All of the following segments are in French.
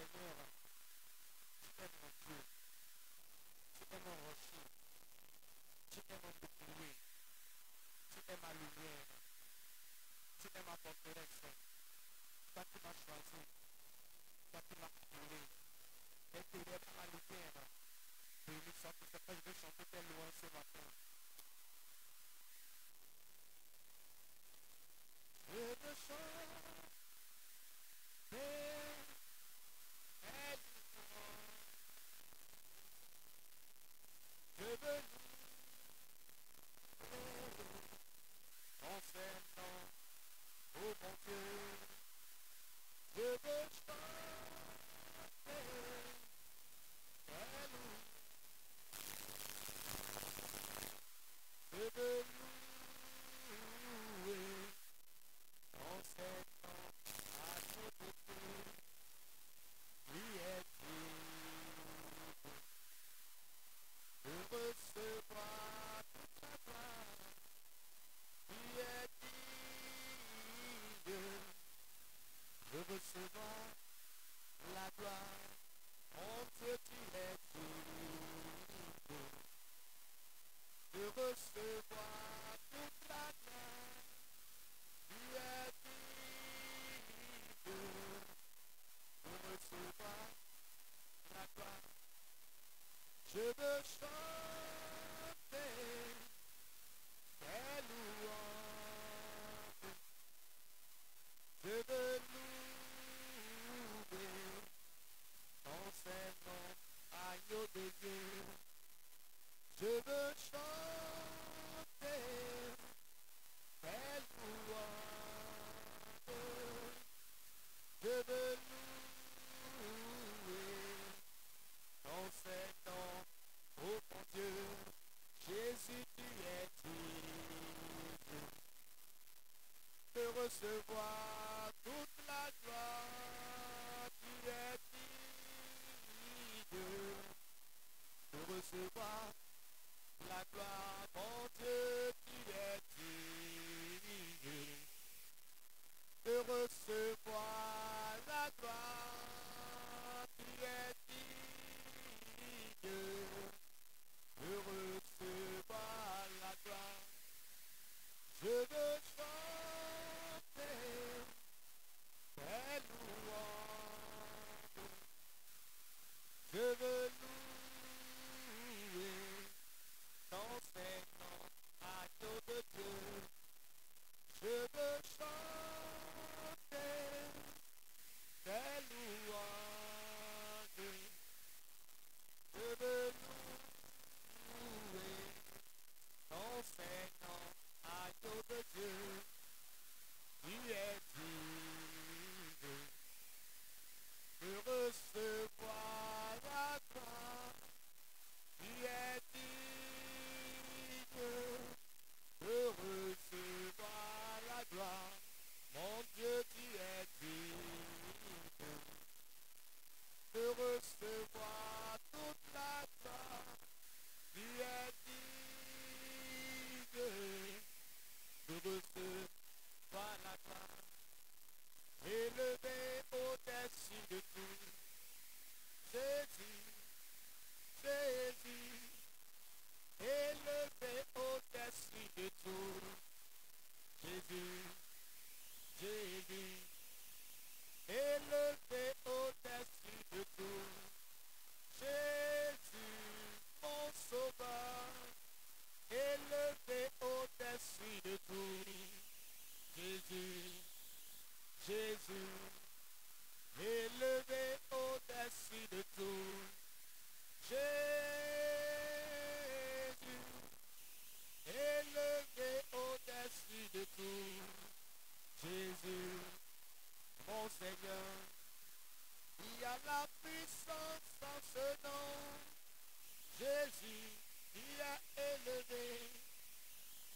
Seigneur, tu es mon Dieu, tu es mon rocher, tu es mon bouclier, tu es ma lumière, tu es ma forteresse, toi qui m'as choisi, toi qui m'as appelé, et tu es ma lumière. Béni soit tout ce que je veux chanter tes louanges ce matin. Je veux chanter tes louanges. Je veux louer ton Saint-Nom, oh mon Dieu. Je veux chanter tes louanges. Je veux louer ton Saint-Nom à côté. Lui est digne de recevoir toute la gloire. Lui est digne de recevoir la gloire. Mon Dieu, tu es digne de recevoir toute la gloire. Tu es digne de recevoir la gloire. Je veux chanter tes louanges. Je veux louer ton Saint-Nom, agneau de Dieu. Je veux chanter tes louanges. Je veux louer ton Saint-Nom, oh mon Dieu. Jésus, tu es digne de recevoir toute la gloire. Tu es digne de recevoir la gloire. Mon Dieu, tu es digne de recevoir la gloire. Tu es digne de recevoir la gloire. Je veux chanter tes louanges. Je veux louer ton Saint-Nom, agneau de Dieu. Je veux chanter tes louanges. Je veux louer ton Saint-Nom, agneau de Dieu. Tu es digne de recevoir la gloire. Tu es digne de recevoir la gloire. Mon Dieu, tu es digne de recevoir toute la gloire. Tu es digne de recevoir la gloire. Élevé au-dessus de tout, Jésus, Jésus, élevé au-dessus de tout, Jésus, Jésus, élevé au-dessus de tout, Jésus, mon sauveur, élevé au-dessus de tout, Jésus, Jésus, élevé au-dessus de tout, Jésus, élevé au-dessus de tout, Jésus, mon Seigneur, il y a la puissance en ce nom, Jésus, il est élevé,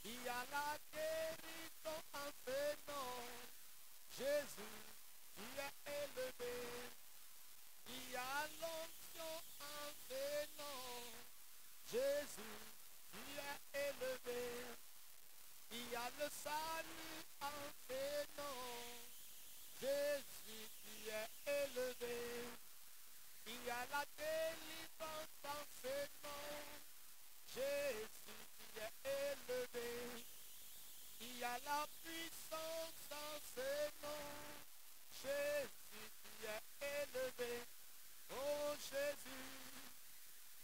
il y a la guérison en ce nom, Jésus, il est élevé, il y a l'onction en ce nom, Jésus, il est élevé, il y a le salut en ce nom, Jésus, il est élevé, la puissance dans ce nom. Jésus qui est élevé. Oh Jésus,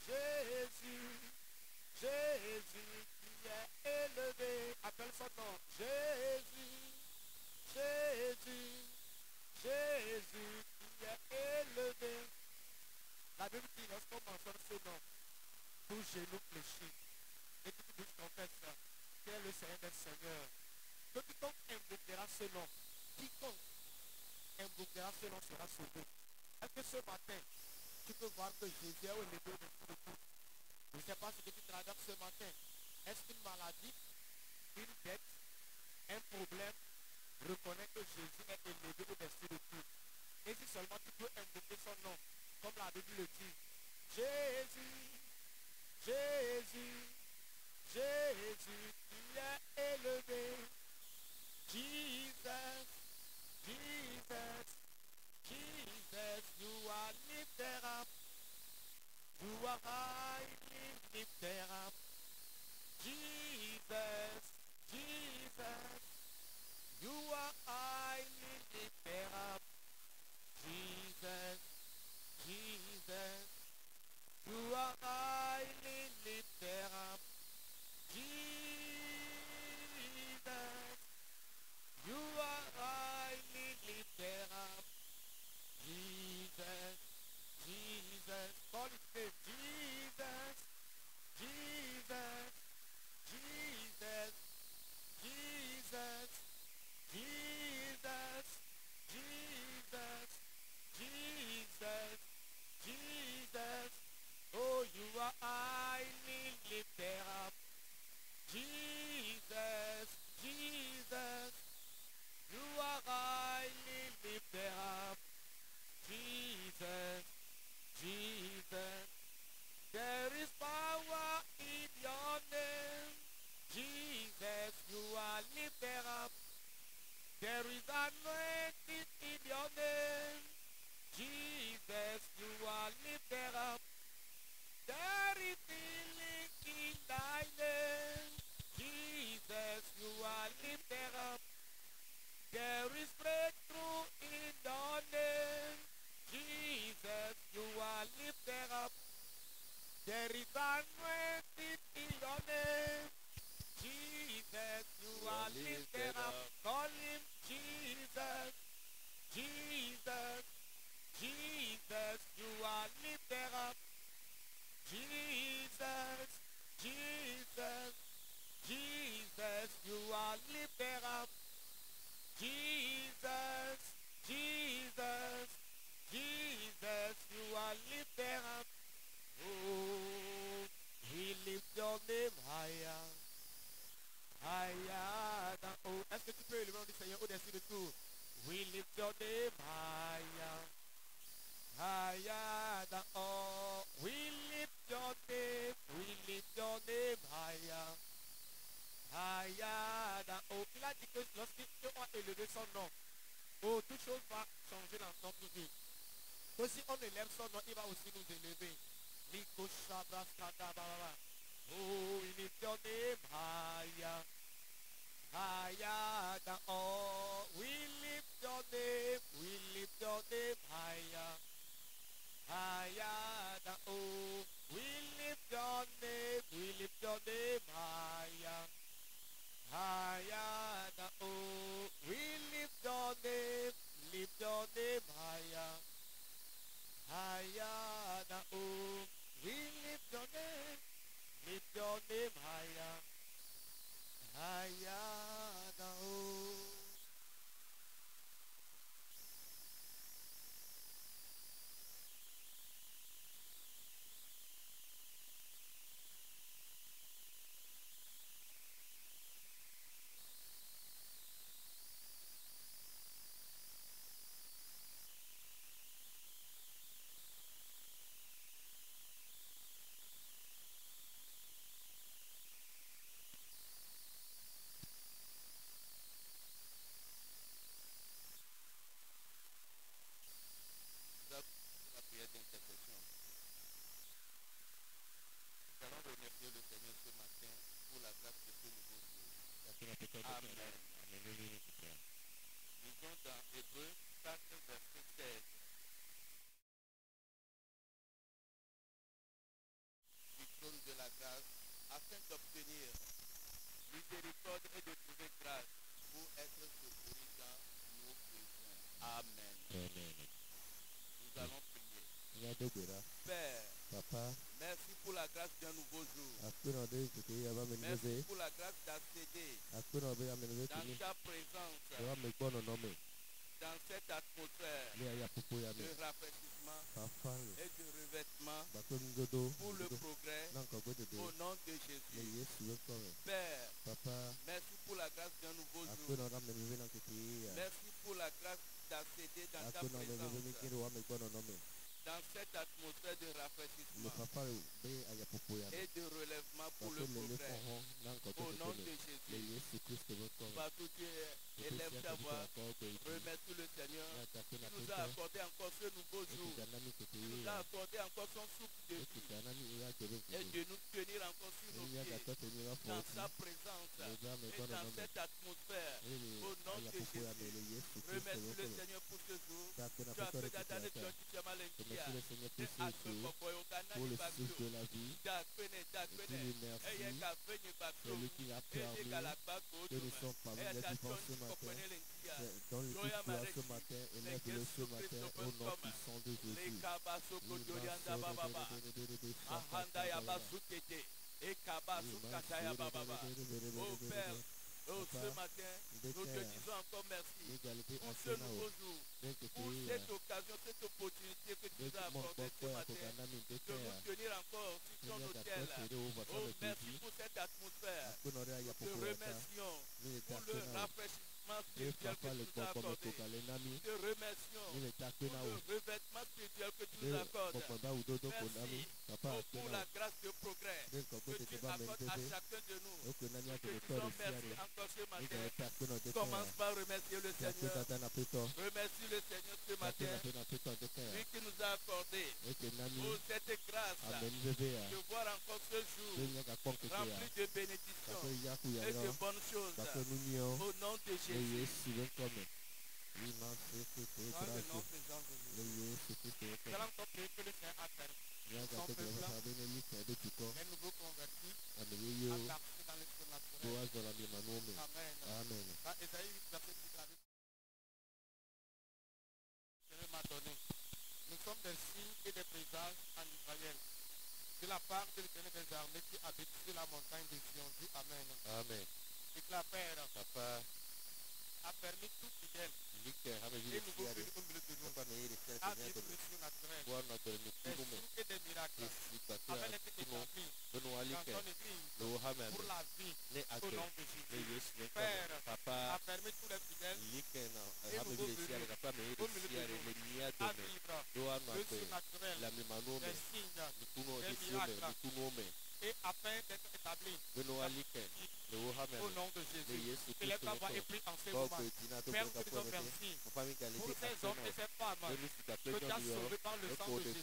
Jésus, Jésus qui est élevé. Appelle son nom. Jésus, Jésus, Jésus qui est élevé. La Bible dit, lorsqu'on mentionne ce nom, tout genou fléchit. Et toute bouche confesse qu'il est le Seigneur des Seigneurs. Que quiconque invoquera ce nom, quiconque invoquera ce nom sera sauvé. Est-ce que ce matin, tu peux voir que Jésus est élevé au-dessus de tout? Je ne sais pas ce que tu traverses ce matin. Est-ce qu'une maladie, une dette, un problème? Reconnais que Jésus est élevé au-dessus de tout. Et si seulement tu peux invoquer son nom, comme la Bible le dit, Jésus, Jésus, Jésus qui est élevé. Jesus, Jesus, Jesus, you are lifted up. You are highly lifted up. Jesus, Jesus, you are highly lifted up. Jesus, Jesus, you are highly lifted up. Jesus, you are highly lifted up. Jesus, Jesus, call his name. Jesus, Jesus, Jesus, Jesus, Jesus, Jesus, Jesus, Jesus. Oh, you are highly lifted up. Jesus, Jesus, you are highly lifted up. Jesus, Jesus, there is power in your name. Jesus, you are lifted up. There is anointing in your name. Jesus, you are lifted up. There is healing in thy name. Jesus, you are lifted up. There is breakthrough in your name. Jesus, you are lifted up. There is anointing in your name. Jesus, you are lifted up. Call him Jesus, Jesus, Jesus, you are lifted up. Jesus, Jesus, Jesus, you are lifted up. Jesus, Jesus, Jesus, you are lifted up. Oh, he lifts your name higher, higher than oh. Est-ce que tu peux élever le Seigneur au-dessus de tout? We lift your name higher, higher than all. We lift your name, we lift your name higher, higher than all. Il a dit que lorsqu'ils ont élevé son nom, oh, toute chose va changer dans notre vie. Que si on élève son nom, il va aussi nous élever. Oh, we lift your name higher, higher than all. We lift your name higher, higher than all. We lift your name higher, higher than all. We lift your name higher, higher than all. We lift your name higher, higher than all. La prière d'intercession. Nous allons remercier le Seigneur ce matin pour la grâce de ce nouveau jour. Amen. Lisons dans Hébreux 4, verset 16. Du trône de la grâce, afin d'obtenir miséricorde et de trouver grâce pour être secouru dans nos besoins. Amen. Nous allons prier. Père, Papa, merci pour la grâce d'un nouveau jour. hakuna odai tuki aba Merci menibebe, pour la grâce d'accéder hakuna obe ya menibebe dans tuni, ta présence, ewa megbono nome, dans cette atmosphère le ya pupu ya de me, rafraîchissement papa le, et de revêtement bako ngodo, pour le progrès nanko godo de, au nom de le Jésus. yesu wekome, Père, papa, merci pour la grâce d'un nouveau jour. hakuna oda menibebe na kiki ya, Merci pour la grâce d'accéder dans ta hakuna menibebe présence, mikiri wa megbono nome, dans cette atmosphère de le rafraîchissement papa le be aya pupu ya me, et de relèvement pour bako le le le progrès fonhon, nanko au godo nom de de me, le Jésus. yesu kristo wekome, Partout tu élève ta voix, remercie le Seigneur qui nous a accordé encore ce nouveau jour, qui nous a accordé encore son souffle de vie et de nous tenir encore sur nos pieds dans sa présence et dans cette atmosphère au nom de Jésus. Remercie le Seigneur pour ce jour. Tu as fait d'Adane Tchonchi Tchamalentia. Tu as fait pour le souffle de la vie, dis-lui merci, celui qui a permis que nous sommes parmi les vivants ce matin, donne-lui victoire ce matin, élève-le ce matin au nom puissant de Jésus. Oh Père, oh, ce matin, nous te disons encore merci pour ce nouveau jour, pour cette occasion, cette opportunité que tu nous as accordée ce matin, de nous tenir encore sur ton autel. Oh, merci pour cette atmosphère. Nous te remercions pour le rafraîchissement spirituel que tu nous as accordé. Nous te remercions pour le revêtement spirituel que tu nous accordes. Merci pour la grâce de progrès que tu accordes à chacun de nous. Nous te disons merci encore ce matin. Commence par remercier le Seigneur. Remercie le Seigneur ce matin. Lui qui nous a accordé cette grâce de voir encore ce jour rempli de bénédictions et de bonnes choses. Au nom de Jésus. Dans le nom présent de Jésus. Nous allons encore prier que le Seigneur a permis. Son peuple, les nouveaux convertis, à marcher dans le surnaturel. Amen. Dans Ésaïe 8, verset 10, la Bible, le Seigneur m'a donné. Nous sommes des signes et des présages en Israël. De la part de l'Éternel des armées qui habite sur la montagne de Sion. Dis Amen. Amen. Et que la Père Papa, a permis tout fidèle et nouveau venu au milieu de nous à vivre le surnaturel, des signes et des miracles, afin d'être établis dans ton église pour la vie au nom de Jésus. Père a permis tous les fidèles et nouveaux venus au milieu de nous à vivre le surnaturel, des signes, des miracles, et afin d'être établis au nom de Jésus. Que les voix et prie en ce moment. Père, nous te disons merci pour ces hommes et ces femmes que tu as sauvés par le sang de Jésus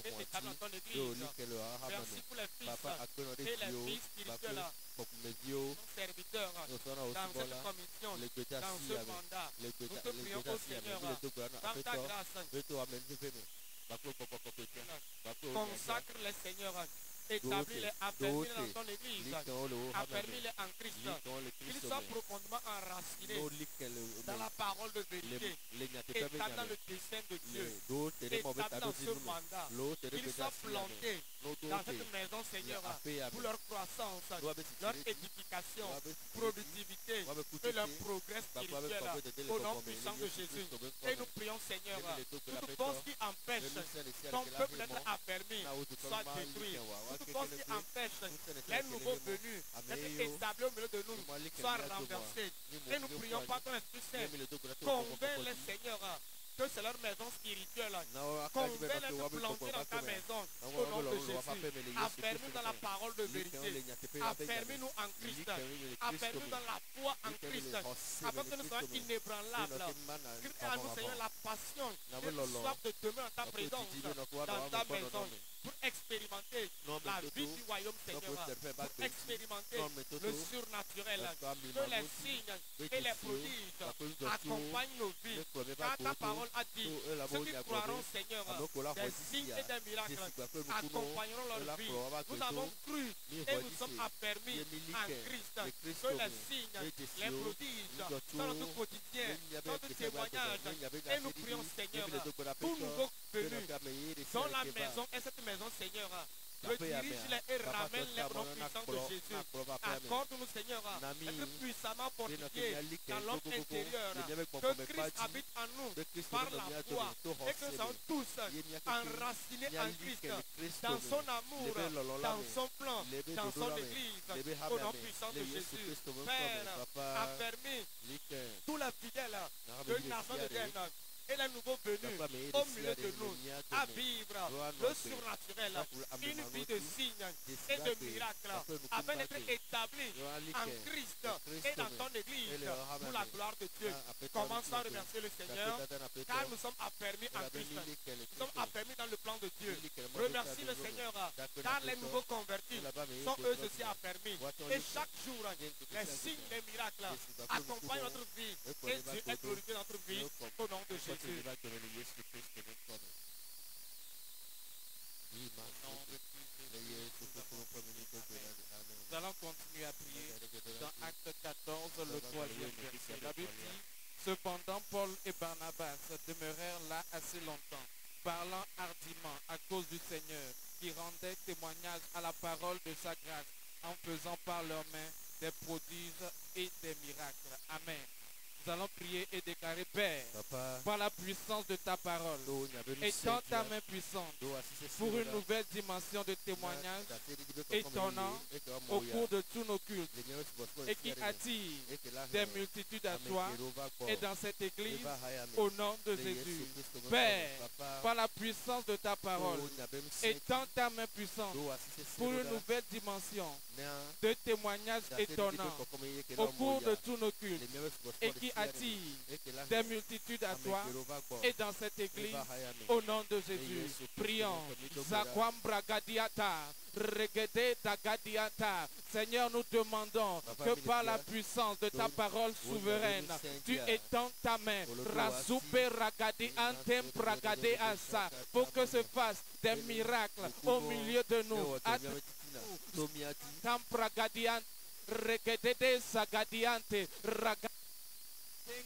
et établis dans ton église. Merci pour les fils et les filles spirituelles, nos serviteurs, dans cette commission, dans ce mandat. Nous te prions au Seigneur, par ta grâce, consacre les seigneurs. Établis-les, affermis dans ton église, affermis-les en Christ, qu'ils soient profondément enracinés dans la parole de vérité, établis dans le dessein de Dieu, établis dans ce mandat, qu'ils soient plantés dans cette maison, Seigneur, pour leur croissance, leur édification, productivité et leur progrès spirituel, au nom puissant de Jésus. Et nous prions, Seigneur, toute force qui empêche ton peuple d'être affermi soit détruit. Toute force qui empêche les nouveaux venus d'être établis au milieu de nous soit renversée. Et nous prions par ton Esprit Saint, convainc-les, Seigneur, que c'est leur maison spirituelle. Convainc-les de planter dans ta maison au nom de Jésus. Affermis dans la parole de vérité. Affermis-nous en Christ. Affermis dans la foi en Christ. Afin que nous soyons inébranlables. Crée à nous, Seigneur, la passion et la soif de demeurer en ta présence, dans ta maison. pour expérimenter la vie du royaume, Seigneur, pour expérimenter le surnaturel, que les signes et les prodiges accompagnent nos vies, car ta parole a dit, ceux qui croiront, Seigneur, des signes et des miracles accompagneront leur vie. Nous avons cru et nous sommes affermis en Christ, que les signes, les prodiges, dans notre quotidien, dans notre témoignage, et nous prions, Seigneur, tout nouveau venu dans la maison, et cette maison, Seigneur, redirige-les et ramène-les au nom puissant de Jésus. Accorde-nous, Seigneur, d'être puissamment fortifiés dans l'homme intérieur, que Christ habite en nous par la foi, et que nous sommes tous enracinés en Christ, dans son amour, dans son plan, dans son église, au nom puissant de Jésus. Père, affermis tous les fidèles de Nazareth et les nouveaux venus au milieu de nous à vivre le surnaturel, une vie de signes et de miracles, afin d'être établis en Christ et dans ton église pour la gloire de Dieu. Commençons à remercier le Seigneur, car nous sommes affermis en Christ. Nous sommes affermis dans le plan de Dieu. Remercie le Seigneur, car les nouveaux convertis sont eux aussi affermis. Et chaque jour, les signes, les miracles accompagnent notre vie et Dieu est glorifié dans notre vie au nom de Jésus. Nous allons continuer à prier dans Acte 14, le 3e verset. La Bible dit, cependant Paul et Barnabas demeurèrent là assez longtemps, parlant hardiment à cause du Seigneur, qui rendait témoignage à la parole de sa grâce, en faisant par leurs mains des prodiges et des miracles. Amen. Nous allons prier et déclarer, Père, par la puissance de ta parole, étends ta main puissante pour une nouvelle dimension de témoignage étonnant au cours de tous nos cultes et qui attire des multitudes à toi et dans cette église au nom de Jésus. Père, par la puissance de ta parole, étends ta main puissante pour une nouvelle dimension de témoignage étonnant au cours de tous nos cultes et qui attire des multitudes à toi et dans cette église au nom de Jésus. Prions. Zakwam bragadiata, regede dagadiata. Seigneur, nous demandons que par la puissance de ta parole souveraine, tu étends ta main, rasupe ragadi antem bragade asa, pour que se fassent des miracles au milieu de nous. Tam bragadiante, regede sagadiante,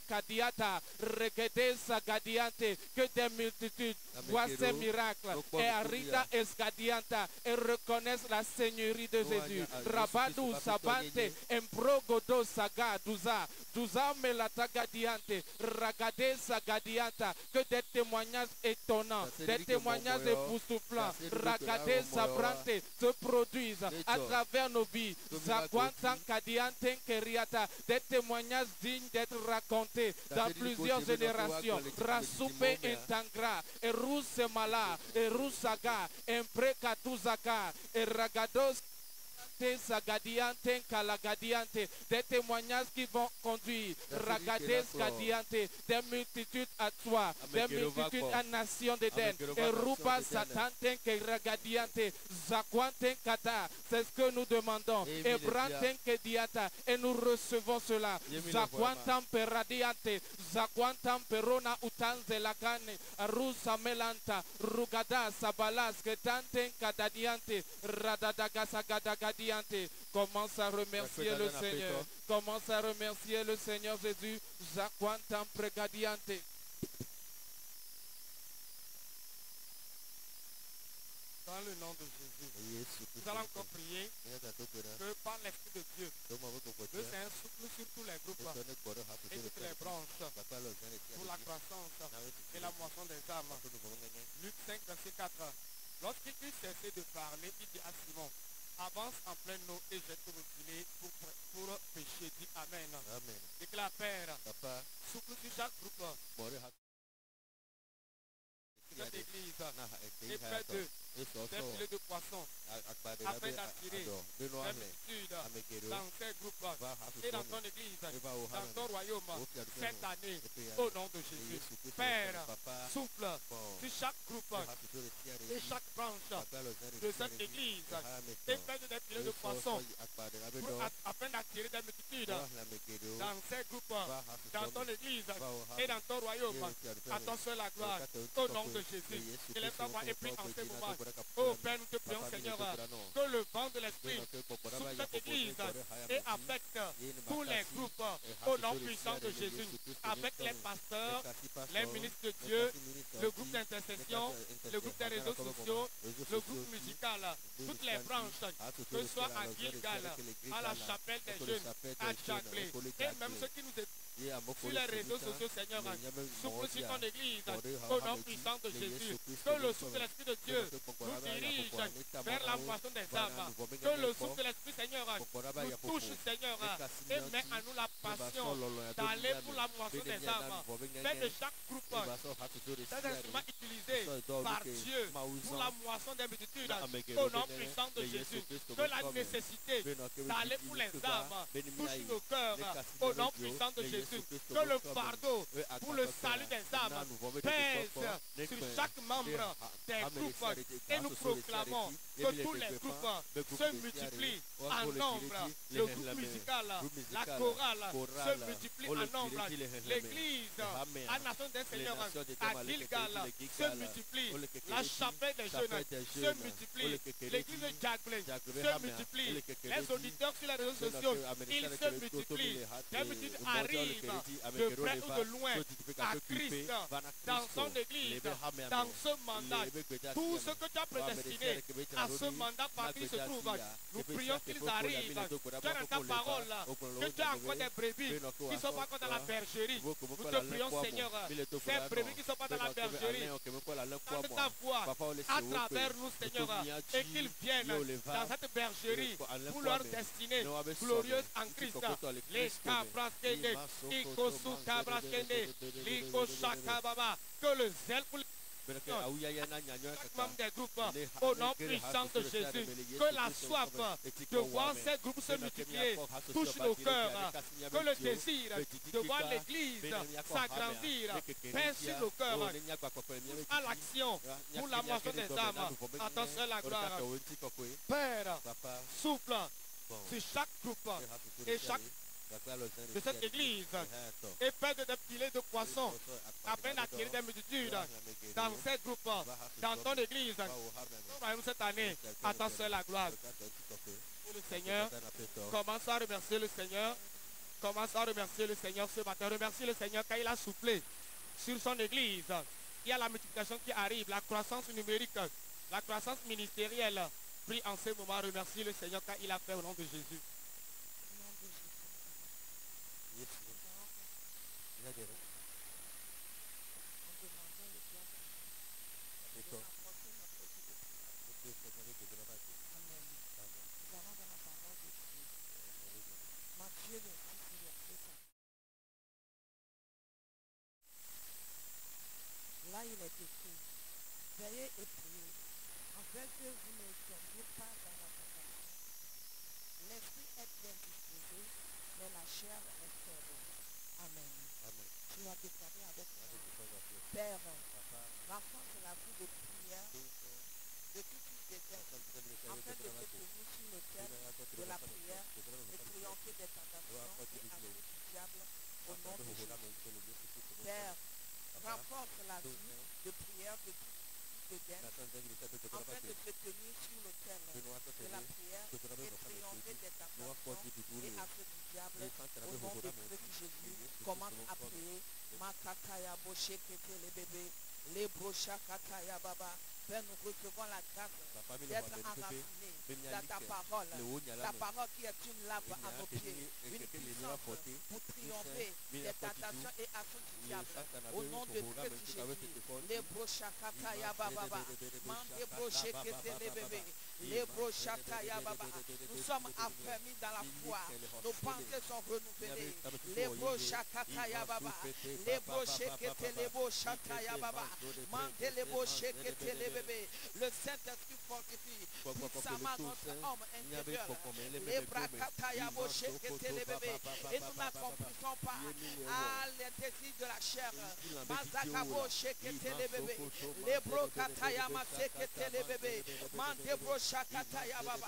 Kadiata, regede sagadiante, que des multitudes voient ces miracles et arida escadianta et reconnaissent la seigneurie de Jésus. Rabadu sabante, embrogodo sagaduza, duza melatagadiante, ragade sagadianta, que des témoignages étonnants, des témoignages époustouflants, ragade sabrante se produisent à travers nos vies. Zaguantan kadiante keriata, des témoignages dignes d'être racontés dans plusieurs générations. Rasupe intangra, et rusemala, et rusaga, imprecatuzaka, et ragados sagadiante, kalagadiante, des témoignages qui vont conduire ragades gadiante, des multitudes à toi, des multitudes à nation d'Éden, et rupa satante que ragadiante, zaquante kata, c'est ce que nous demandons, et branten que diata, et nous recevons cela, zaquantam peradiante, zaquantam perona utanze lacane, rusa melanta, rugada sabalas que tanten kadadiante, radadagasagadagadie. Commence à remercier le Seigneur. Commence à remercier le Seigneur Jésus. Zaquantam pregadiante. Dans le nom de Jésus, nous allons encore prier que par l'Esprit de Dieu, le Seigneur souffle sur tous les groupes et toutes les branches pour la croissance et la moisson des âmes. Luc 5, verset 4. Lorsqu'il eut cessé de parler, il dit à Simon, avance en pleine eau et jette le filet pour pécher. Dis Amen. Amen. Déclare Père, souffle sur chaque groupe. Cette église et près d'eux des filets de poissons afin d'attirer des multitudes dans ces groupes et dans ton église, dans ton royaume, cette année, au nom de Jésus. Père, souffle sur chaque groupe et chaque branche de cette église et fais des filets de poissons afin d'attirer des multitudes dans ces groupes, dans ton église et dans ton royaume. À ton seul la gloire, au nom de Jésus. Élève ta voix et prie en ce moment. Oh Père, nous te prions, Seigneur, que le vent de l'Esprit sur cette église et affecte tous les groupes au nom puissant de Jésus, avec les pasteurs, les ministres de Dieu, le groupe d'intercession, le groupe des réseaux sociaux, le groupe musical, toutes les branches, que ce soit à Gilgal, à la chapelle des jeunes, à Jaglé, et même ceux qui nous écoutent sur les réseaux sociaux, Seigneur, souffle sur ton église, au nom puissant de Jésus, que le souffle de l'Esprit de Dieu nous dirige vers la moisson des âmes, que le souffle de l'Esprit, Seigneur, nous touche, Seigneur, et met à nous la passion d'aller pour la moisson des âmes. Fais de chaque groupe des instruments utilisés par Dieu pour la moisson des multitudes, au nom puissant de Jésus, que la nécessité d'aller pour les âmes touche nos cœurs, au nom puissant de Jésus. Que le fardeau pour le salut des âmes pèse sur chaque membre des groupes et nous proclamons que tous les groupes se multiplient en nombre. Le groupe musical, la chorale se multiplie en nombre. L'église à Nation des Seigneurs à Gilgal se multiplie. La chapelle des jeunes se multiplie. L'église de Jaglé se multiplie. Les auditeurs sur les réseaux sociaux, ils se multiplient. Les multitudes arrivent de près ou de loin à Christ dans son église, dans ce mandat. Tout ce que tu as prédestiné à ce mandat par qui se trouve, nous prions qu'ils arrivent. Tu as dans ta parole que tu as encore des brebis qui ne sont pas encore dans la bergerie. Nous te prions, Seigneur, ces brebis qui ne sont pas dans la bergerie, tente ta voix à travers nous, Seigneur, et qu'ils viennent dans cette bergerie pour leur destinée glorieuse en Christ. Les cabrasqués, que le zèle pour chaque membre des groupes, au nom puissant de Jésus, que la soif de voir ces groupes se multiplier touche nos cœurs, que le désir de voir l'Église s'agrandir pèse sur nos cœurs, à l'action pour la moisson des âmes. Attention à la gloire. Père, souffle sur chaque groupe et chaque de cette église et fais des filets de poissons afin d'attirer des multitudes dans ces groupes, dans ton église. Nous cette année, attention à la gloire. Le Seigneur, commence à remercier le Seigneur. Commence à remercier le Seigneur ce matin. Remercie le Seigneur car il a soufflé sur son église. Il y a la multiplication qui arrive, la croissance numérique, la croissance ministérielle. Prie en ce moment, remercie le Seigneur car il a fait au nom de Jésus. Là, il est écrit, veillez et priez, afin que vous ne tombiez pas dans la tentation. L'esprit est bien disposé, mais la chair est faible. Amen. Amen. Tu vas déclarer avec moi. Père, renforce la vie de prière de tout type d'éther, afin de se tenir sur l'autel de la prière et triompher des tentations et assauts du diable au nom de Jésus. Père, renforce la vie de prière de tout d'éden, afin de se tenir sur l'autel de la prière et triompher des tentations et assauts du diable au nom de Christ Jésus. Commence à prier. Makataya Boshe Kete les bébés, les Brochakataya Baba. Père, nous recevons la grâce d'être enracinés dans ta parole qui est une lave à nos pieds, une puissance pour triompher des tentations et assauts du diable. Au nom de Christ Jésus, les Brochakataya Baba, Mande Brochekete les bébés, Les brochataya baba. Nous sommes affermis dans la foi. Nos pensées sont renouvelées. Les brochakataya baba. Les brochekete les brochataya baba. Mande les brochekete les bébés. Le Saint-Esprit fortifie puissamment notre homme intérieur. Les brakataya brochekete les bébés. Et nous n'accomplissons pas les désirs de la chair. Mazakabo shekete les bébés. Les brokataya masekete les bébés. Mande brochakataya baba.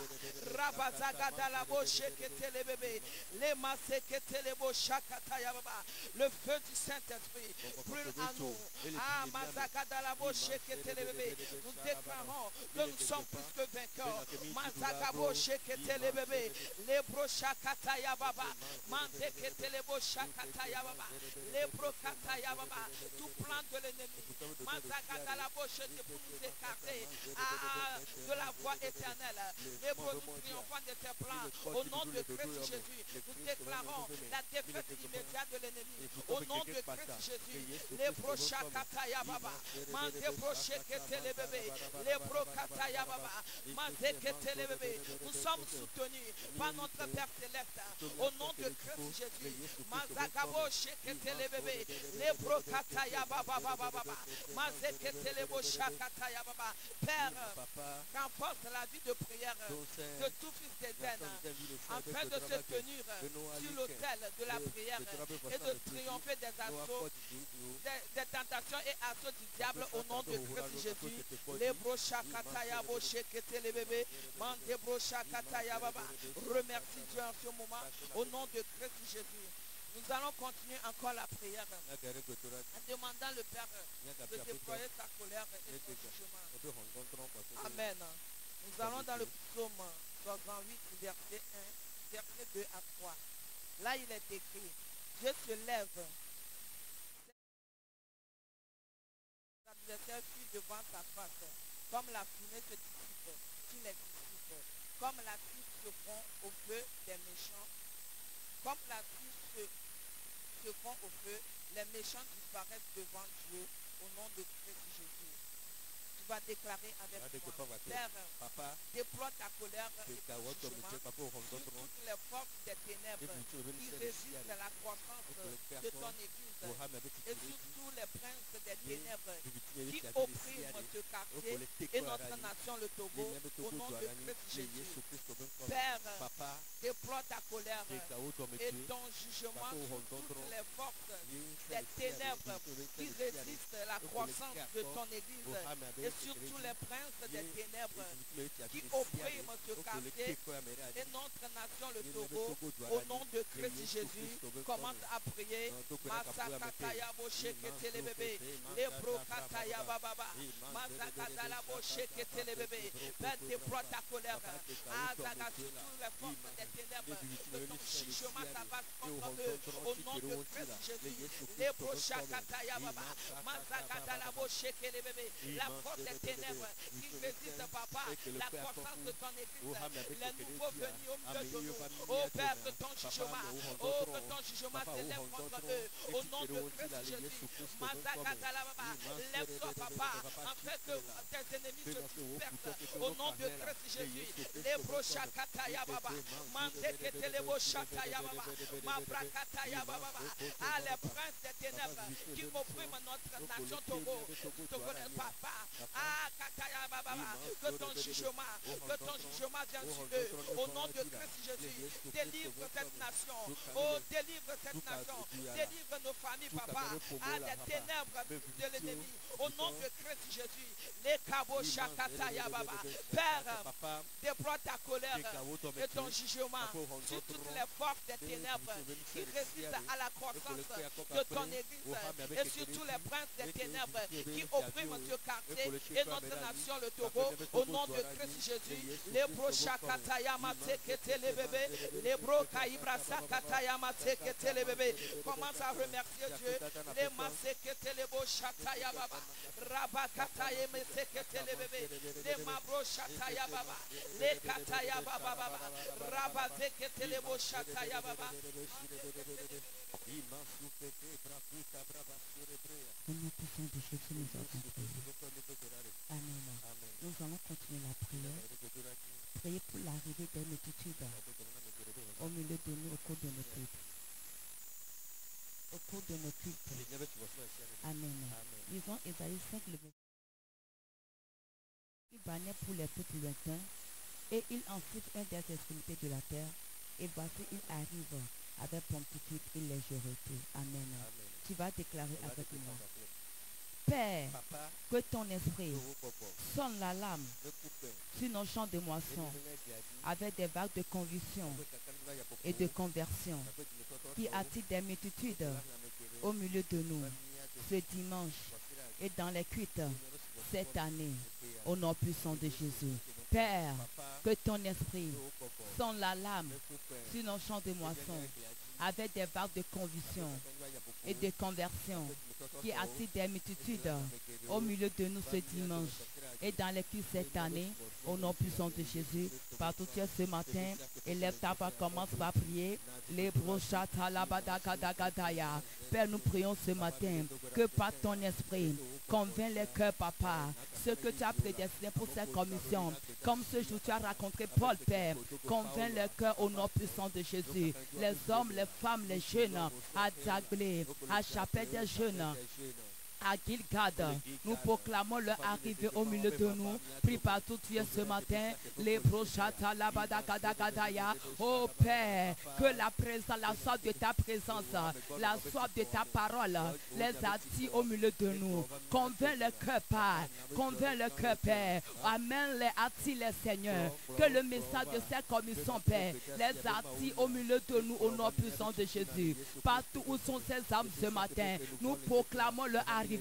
Rabazagada la boshekete les bébés. Les masekete les boshakataya baba. Le feu du Saint-Esprit brûle en nous. Ah, Mazagada la boshekete les bébés. Nous déclarons que nous sommes plus que vainqueurs. Mazagabo shekete les bébés. Les brochakataya baba. Mande kete les boshakataya baba. Les brokataya baba. Tout plan de l'ennemi. Mazagada la boshekete pour nous écarter de la voie éternelle. Les nous triomphons de tes plans. Au nom de Christ Jésus, nous déclarons la défaite immédiate de l'ennemi. Au nom de Christ Jésus, les brochakataya baba. Mande brochekete les bébés. Les brokataya baba. Mande kete les bébés. Nous sommes soutenus par notre Père Céleste. Au nom de Christ Jésus, Mazagabo shekete les bébés. Les brokataya baba baba baba. Mande kete les brochakataya baba. Père, renforce la vie de prière de tout fils d'Éden, afin de se tenir sur l'autel de la prière et de triompher des assauts, des tentations et assauts du diable au nom de Christ Jésus. Les brochakataya boshekete les bébés, mande brochakataya baba. Remercie Dieu en ce moment au nom de Christ Jésus. Nous allons continuer encore la prière en demandant le Père de déployer sa colère et son jugement. Amen. Nous allons dans le psaume 68, verset 1, verset 2 à 3. Là, il est écrit, Dieu se lève. Les adversaires fuient devant sa face, comme la fumée se dissipe sur les disciples, comme la suite se fond au feu des méchants, comme la suite se fond au feu, les méchants disparaissent devant Dieu au nom de Christ Jésus. Tu vas déclarer avec moi, Père, déploie ta colère et ton jugement sur toutes les forces des ténèbres qui résistent à la croissance de ton Église et sur tous les princes des ténèbres qui oppriment ce quartier et notre nation, le Togo, au nom de Christ Jésus. Père, déploie ta colère et ton jugement sur toutes les forces des ténèbres qui résistent à la croissance de ton Église et sur tous les princes des ténèbres qui oppriment ce quartier et notre nation, le Togo, au nom de Christ Jésus. Commence à prier. Masakataya boshekete les bébés. Les brokataya bababa. Masakatala boshekete les bébés. Père, déploie ta colère. Azaga sur toutes les forces des ténèbres. Que ton jugement s'abatte contre eux. Au nom de Christ Jésus. Les brochakataya baba. Masakatala boshekete les bébés. La force des ténèbres qui résiste, papa, la croissance de ton Église, les nouveaux venus au milieu de nous. Oh Père, que ton jugement, oh que ton jugement s'élève contre eux. Au nom de Christ Jésus, Mazakatalababa, lève-toi, papa, afin que tes ennemis se dispersent. Au nom de Christ Jésus, les brochakataya baba, mandeketelebo shataya baba, mabrakataya baba, à les princes des ténèbres qui oppriment notre nation Togo, papa. Ah, Kataya Baba, que ton jugement vienne sur eux. Au nom de Christ Jésus, délivre cette nation. Oh, délivre cette nation. Délivre nos familles, papa, à des ténèbres de l'ennemi. Au nom de Christ Jésus, les Kabo Shakataya Baba. Père, déploie ta colère et ton jugement sur toutes les forces des ténèbres qui résistent à la croissance de ton Église et sur tous les princes des ténèbres qui oppriment ce quartier et notre nation, le Togo, au nom de Christ Jésus. Les brochakataya matekete les bébés, les brokaibra sakataya matekete les bébés. Commence à remercier Dieu. Les masekete les bochataya baba, rabakataya masekete les bébés, les mabrochataya baba, les kataya baba baba, rabazekete les bochataya baba. Le nom puissant de Jésus nous a compris. Amen. Nous nous allons continuer la prière. Priez pour l'arrivée des multitudes au milieu de nous au cours de nos cultes. Au cours de nos cultes. Amen. Lisons Ésaïe 5, le verset. Il bannait pour les peuples lointains et il enfourche un des extrémités de la terre. Et voici, il arrive avec promptitude et légèreté. Amen. Tu vas déclarer avec moi. Père, que ton esprit sonne l'alarme sur nos champs de moisson avec des vagues de conviction et de conversion qui attirent des multitudes au milieu de nous ce dimanche et dans les cuites cette année au nom puissant de Jésus. Père, que ton esprit sonne l'alarme sur nos champs de moisson avec des vagues de conviction et de conversion qui attirent des multitudes au milieu de nous ce dimanche et dans les cuites cette année au nom puissant de Jésus. Partout tu es ce matin, élève ta voix, commence par prier. Les brochata labadagadaya. Père, nous prions ce matin que par ton esprit convainc les cœurs, papa, ce que tu as prédestiné pour cette commission. Comme ce jour tu as raconté Paul, Père, convainc les cœurs au nom puissant de Jésus. Les hommes, les femmes, les jeunes, à Daglé, à Chapelle des jeunes, à Gilgad, nous proclamons leur arrivée au milieu de nous. Prie partout tu es ce matin. Les brochata labadagadaya. Oh Père, que la présence, la soif de ta présence, la soif de ta parole les attire au milieu de nous. Convainc le cœur, Père. Convainc le cœur, Père. Amène-les, attire les Seigneur. Que le message de cette commission, Père, les attire au milieu de nous au nom puissant de Jésus. Partout où sont ces âmes ce matin, nous proclamons leur arrivée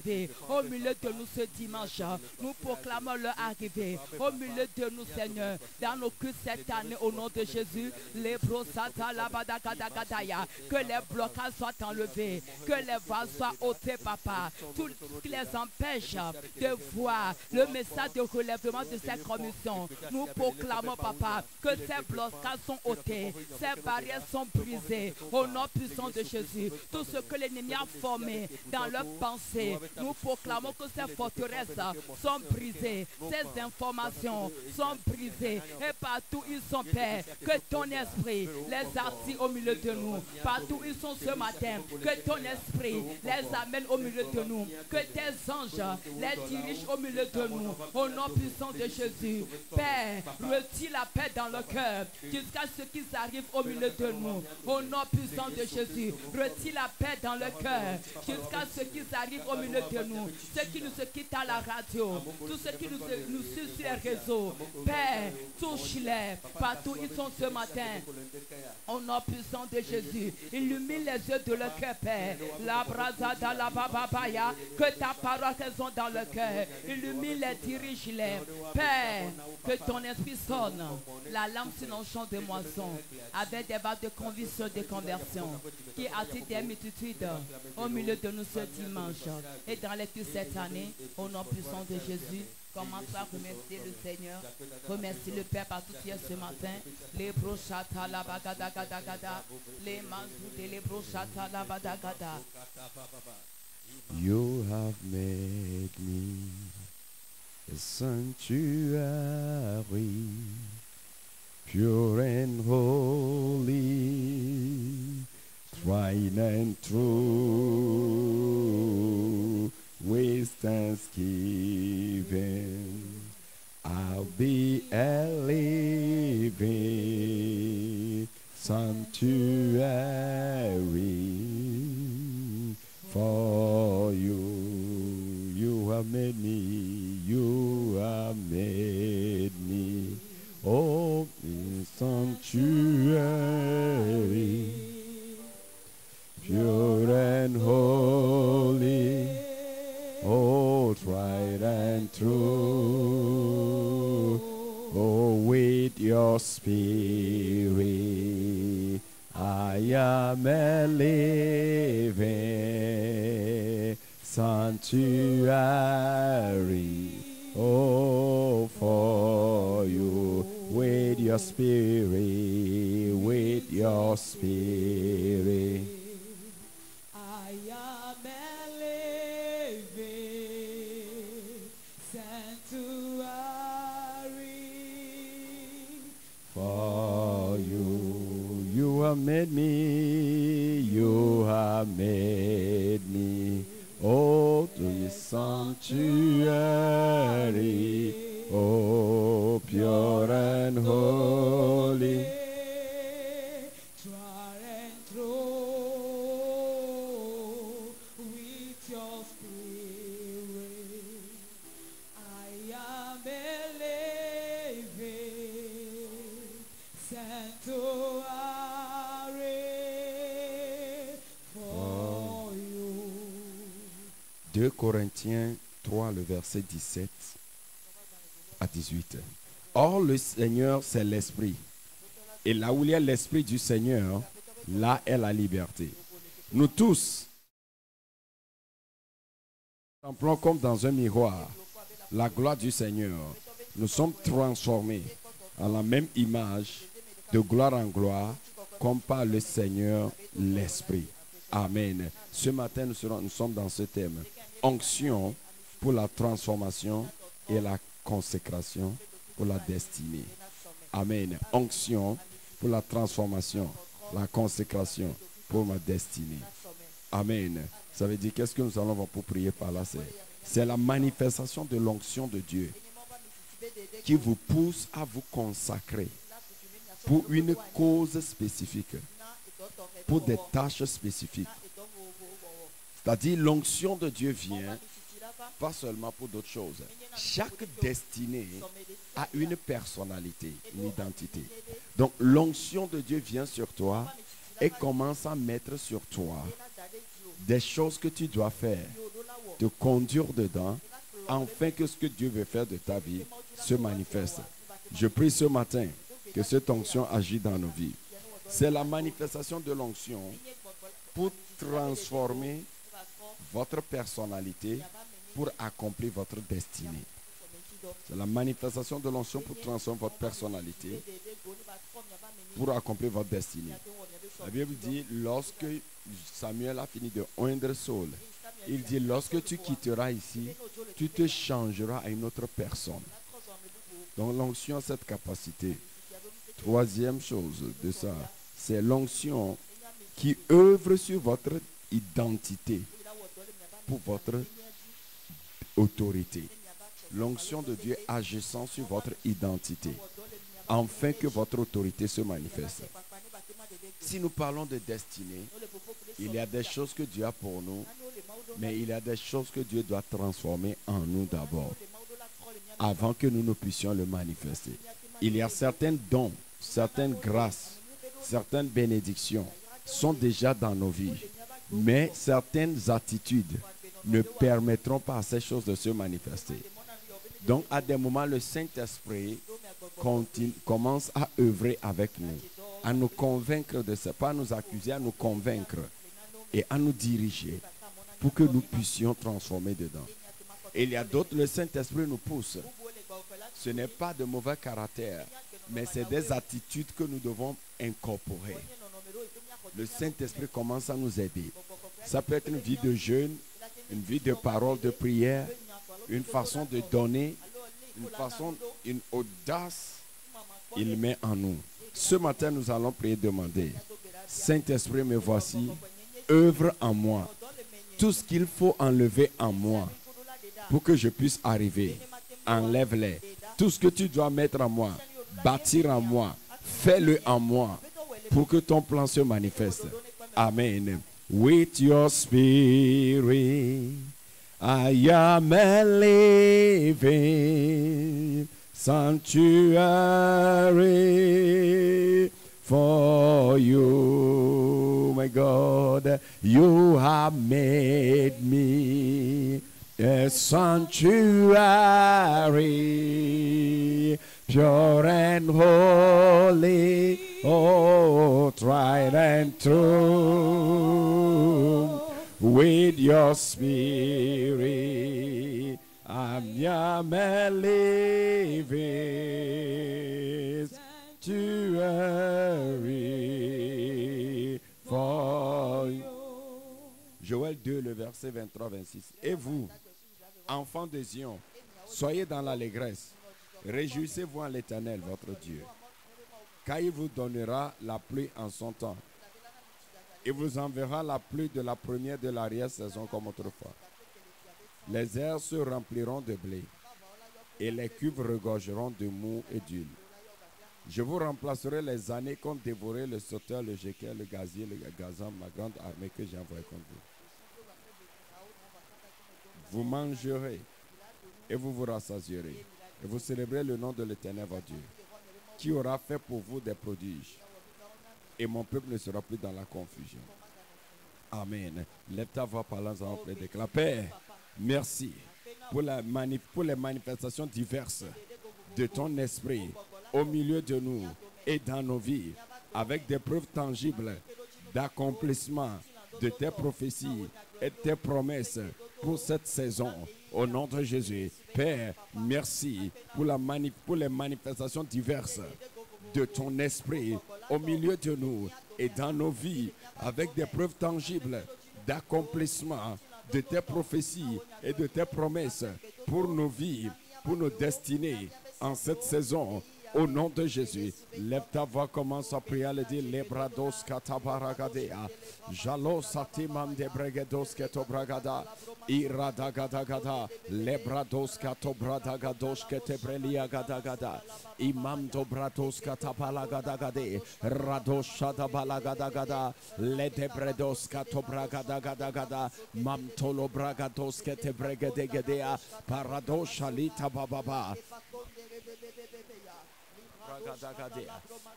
au milieu de nous ce dimanche. Nous proclamons leur arrivée au milieu de nous, Seigneur, dans nos cultes cette année au nom de Jésus. Les brosata labadagadaya. Que les blocages soient enlevés, que les voies soient ôtées, papa. Tout ce qui les empêche de voir le message de relèvement de cette commission. Nous proclamons, papa, que ces blocages sont ôtés, ces barrières sont brisées au nom puissant de Jésus. Tout ce que l'ennemi a formé dans leurs pensées, nous proclamons que ces forteresses sont brisées, ces informations sont brisées et partout ils sont, Père, que ton esprit les attire au milieu de nous. Partout ils sont ce matin, que ton esprit les amène au milieu de nous, que tes anges les dirigent au milieu de nous, au nom puissant de Jésus. Père, retire la paix dans le cœur jusqu'à ce qu'ils arrivent au milieu de nous, au nom puissant de Jésus. Retire la paix dans le cœur jusqu'à ce qu'ils arrivent au milieu de nous. Ceux qui nous quittent à la radio, tous ceux qui nous suivent sur les réseaux, Père, touche-les partout ils sont ce matin. Au nom puissant de Jésus, illumine les yeux de leur cœur, Père. La brazada, la bababaya, que ta parole résonne dans le cœur. Illumine les, dirige-les. Père, que ton esprit sonne la lampe sur nos champs de moisson avec des vagues de conviction, de conversion qui attirent des multitudes au milieu de nous ce dimanche et dans les cultes cette année. Au nom puissant de Jésus, commence à remercier le Seigneur. Remercie le Père partout qui est ce matin. Les brochata la bagadagada, les manzoudés, les brochata la badagada. You have made me a sanctuary, pure and holy, tried and true, with thanksgiving. I'll be a living sanctuary for you. You have made me, you have made me, oh, in sanctuary, pure and holy, oh, tried and true, oh, with your spirit, I am a living sanctuary, oh, for you, with your spirit, with your spirit. I am a living sanctuary, have made me, you have made me. Oh, to your sanctuary, oh, pure and holy. Corinthiens 3, le verset 17 à 18. Or, le Seigneur, c'est l'Esprit. Et là où il y a l'Esprit du Seigneur, là est la liberté. Nous tous, contemplons comme dans un miroir la gloire du Seigneur. Nous sommes transformés en la même image, de gloire en gloire, comme par le Seigneur, l'Esprit. Amen. Ce matin, nous sommes dans ce thème. Onction pour la transformation et la consécration pour la destinée. Amen. Onction pour la transformation, la consécration pour ma destinée. Amen. Ça veut dire qu'est-ce que nous allons voir pour prier par là? C'est la manifestation de l'onction de Dieu qui vous pousse à vous consacrer pour une cause spécifique, pour des tâches spécifiques. C'est-à-dire l'onction de Dieu vient pas seulement pour d'autres choses. Chaque destinée a une personnalité, une identité. Donc l'onction de Dieu vient sur toi et commence à mettre sur toi des choses que tu dois faire, te conduire dedans, afin que ce que Dieu veut faire de ta vie se manifeste. Je prie ce matin que cette onction agisse dans nos vies. C'est la manifestation de l'onction pour transformer votre personnalité pour accomplir votre destinée. C'est la manifestation de l'onction pour transformer votre personnalité pour accomplir votre destinée. La Bible dit, lorsque Samuel a fini de oindre Saul, il dit, lorsque tu quitteras ici, tu te changeras à une autre personne. Donc l'onction a cette capacité. Troisième chose de ça, c'est l'onction qui œuvre sur votre identité pour votre autorité. L'onction de Dieu agissant sur votre identité, afin que votre autorité se manifeste. Si nous parlons de destinée, il y a des choses que Dieu a pour nous, mais il y a des choses que Dieu doit transformer en nous d'abord, avant que nous ne puissions le manifester. Il y a certains dons, certaines grâces, certaines bénédictions sont déjà dans nos vies, mais certaines attitudes ne permettront pas à ces choses de se manifester. Donc, à des moments, le Saint-Esprit commence à œuvrer avec nous, à nous convaincre de ça, pas à nous accuser, à nous convaincre et à nous diriger pour que nous puissions transformer dedans. Et il y a d'autres, le Saint-Esprit nous pousse. Ce n'est pas de mauvais caractère, mais c'est des attitudes que nous devons incorporer. Le Saint-Esprit commence à nous aider. Ça peut être une vie de jeûne, une vie de parole, de prière, une façon de donner, une audace, il met en nous. Ce matin, nous allons prier, demander, Saint-Esprit, me voici, œuvre en moi. Tout ce qu'il faut enlever en moi pour que je puisse arriver, enlève-les. Tout ce que tu dois mettre en moi, bâtir en moi, fais-le en moi pour que ton plan se manifeste. Amen. With your spirit, I am a living sanctuary for you, my God. You have made me a sanctuary, pure and holy, oh, tried and true. With your spirit, I am a living sanctuary for you. Joël 2, le verset 23-26. Et vous, enfants de Zion, soyez dans l'allégresse. Réjouissez-vous en l'Éternel, votre Dieu. car il vous donnera la pluie en son temps. Il vous enverra la pluie de la première de l'arrière-saison comme autrefois. Les airs se rempliront de blé et les cuves regorgeront de mou et d'huile. Je vous remplacerai les années qu'ont dévoré le sauteur, le jequel, le gazier, le gazan, ma grande armée que j'ai envoyée contre vous. Vous mangerez et vous vous rassasierez et vous célébrez le nom de l'Éternel votre Dieu, qui aura fait pour vous des prodiges. Et mon peuple ne sera plus dans la confusion. Amen. Lève ta voix parlant en plein déclare. Père, merci pour les manifestations diverses de ton esprit au milieu de nous et dans nos vies, avec des preuves tangibles d'accomplissement de tes prophéties et tes promesses pour cette saison. Au nom de Jésus, Père, merci pour les manifestations diverses de ton esprit au milieu de nous et dans nos vies, avec des preuves tangibles d'accomplissement de tes prophéties et de tes promesses pour nos vies, pour nos destinées en cette saison. Au nom de Jésus, lève ta voix, commence à prier, le dit Lebrados katabaragada, Jalo satimam de bregados ketobragada, Iradagadagada, Lebrados katobradagados ketebrelia gadagada, Imam dobrados katabalagadagade, Rados shadabalagadagada, Ledebredos katobragadagada, Mamtolo bragados ketebregedegedea, Parados shalita bababa.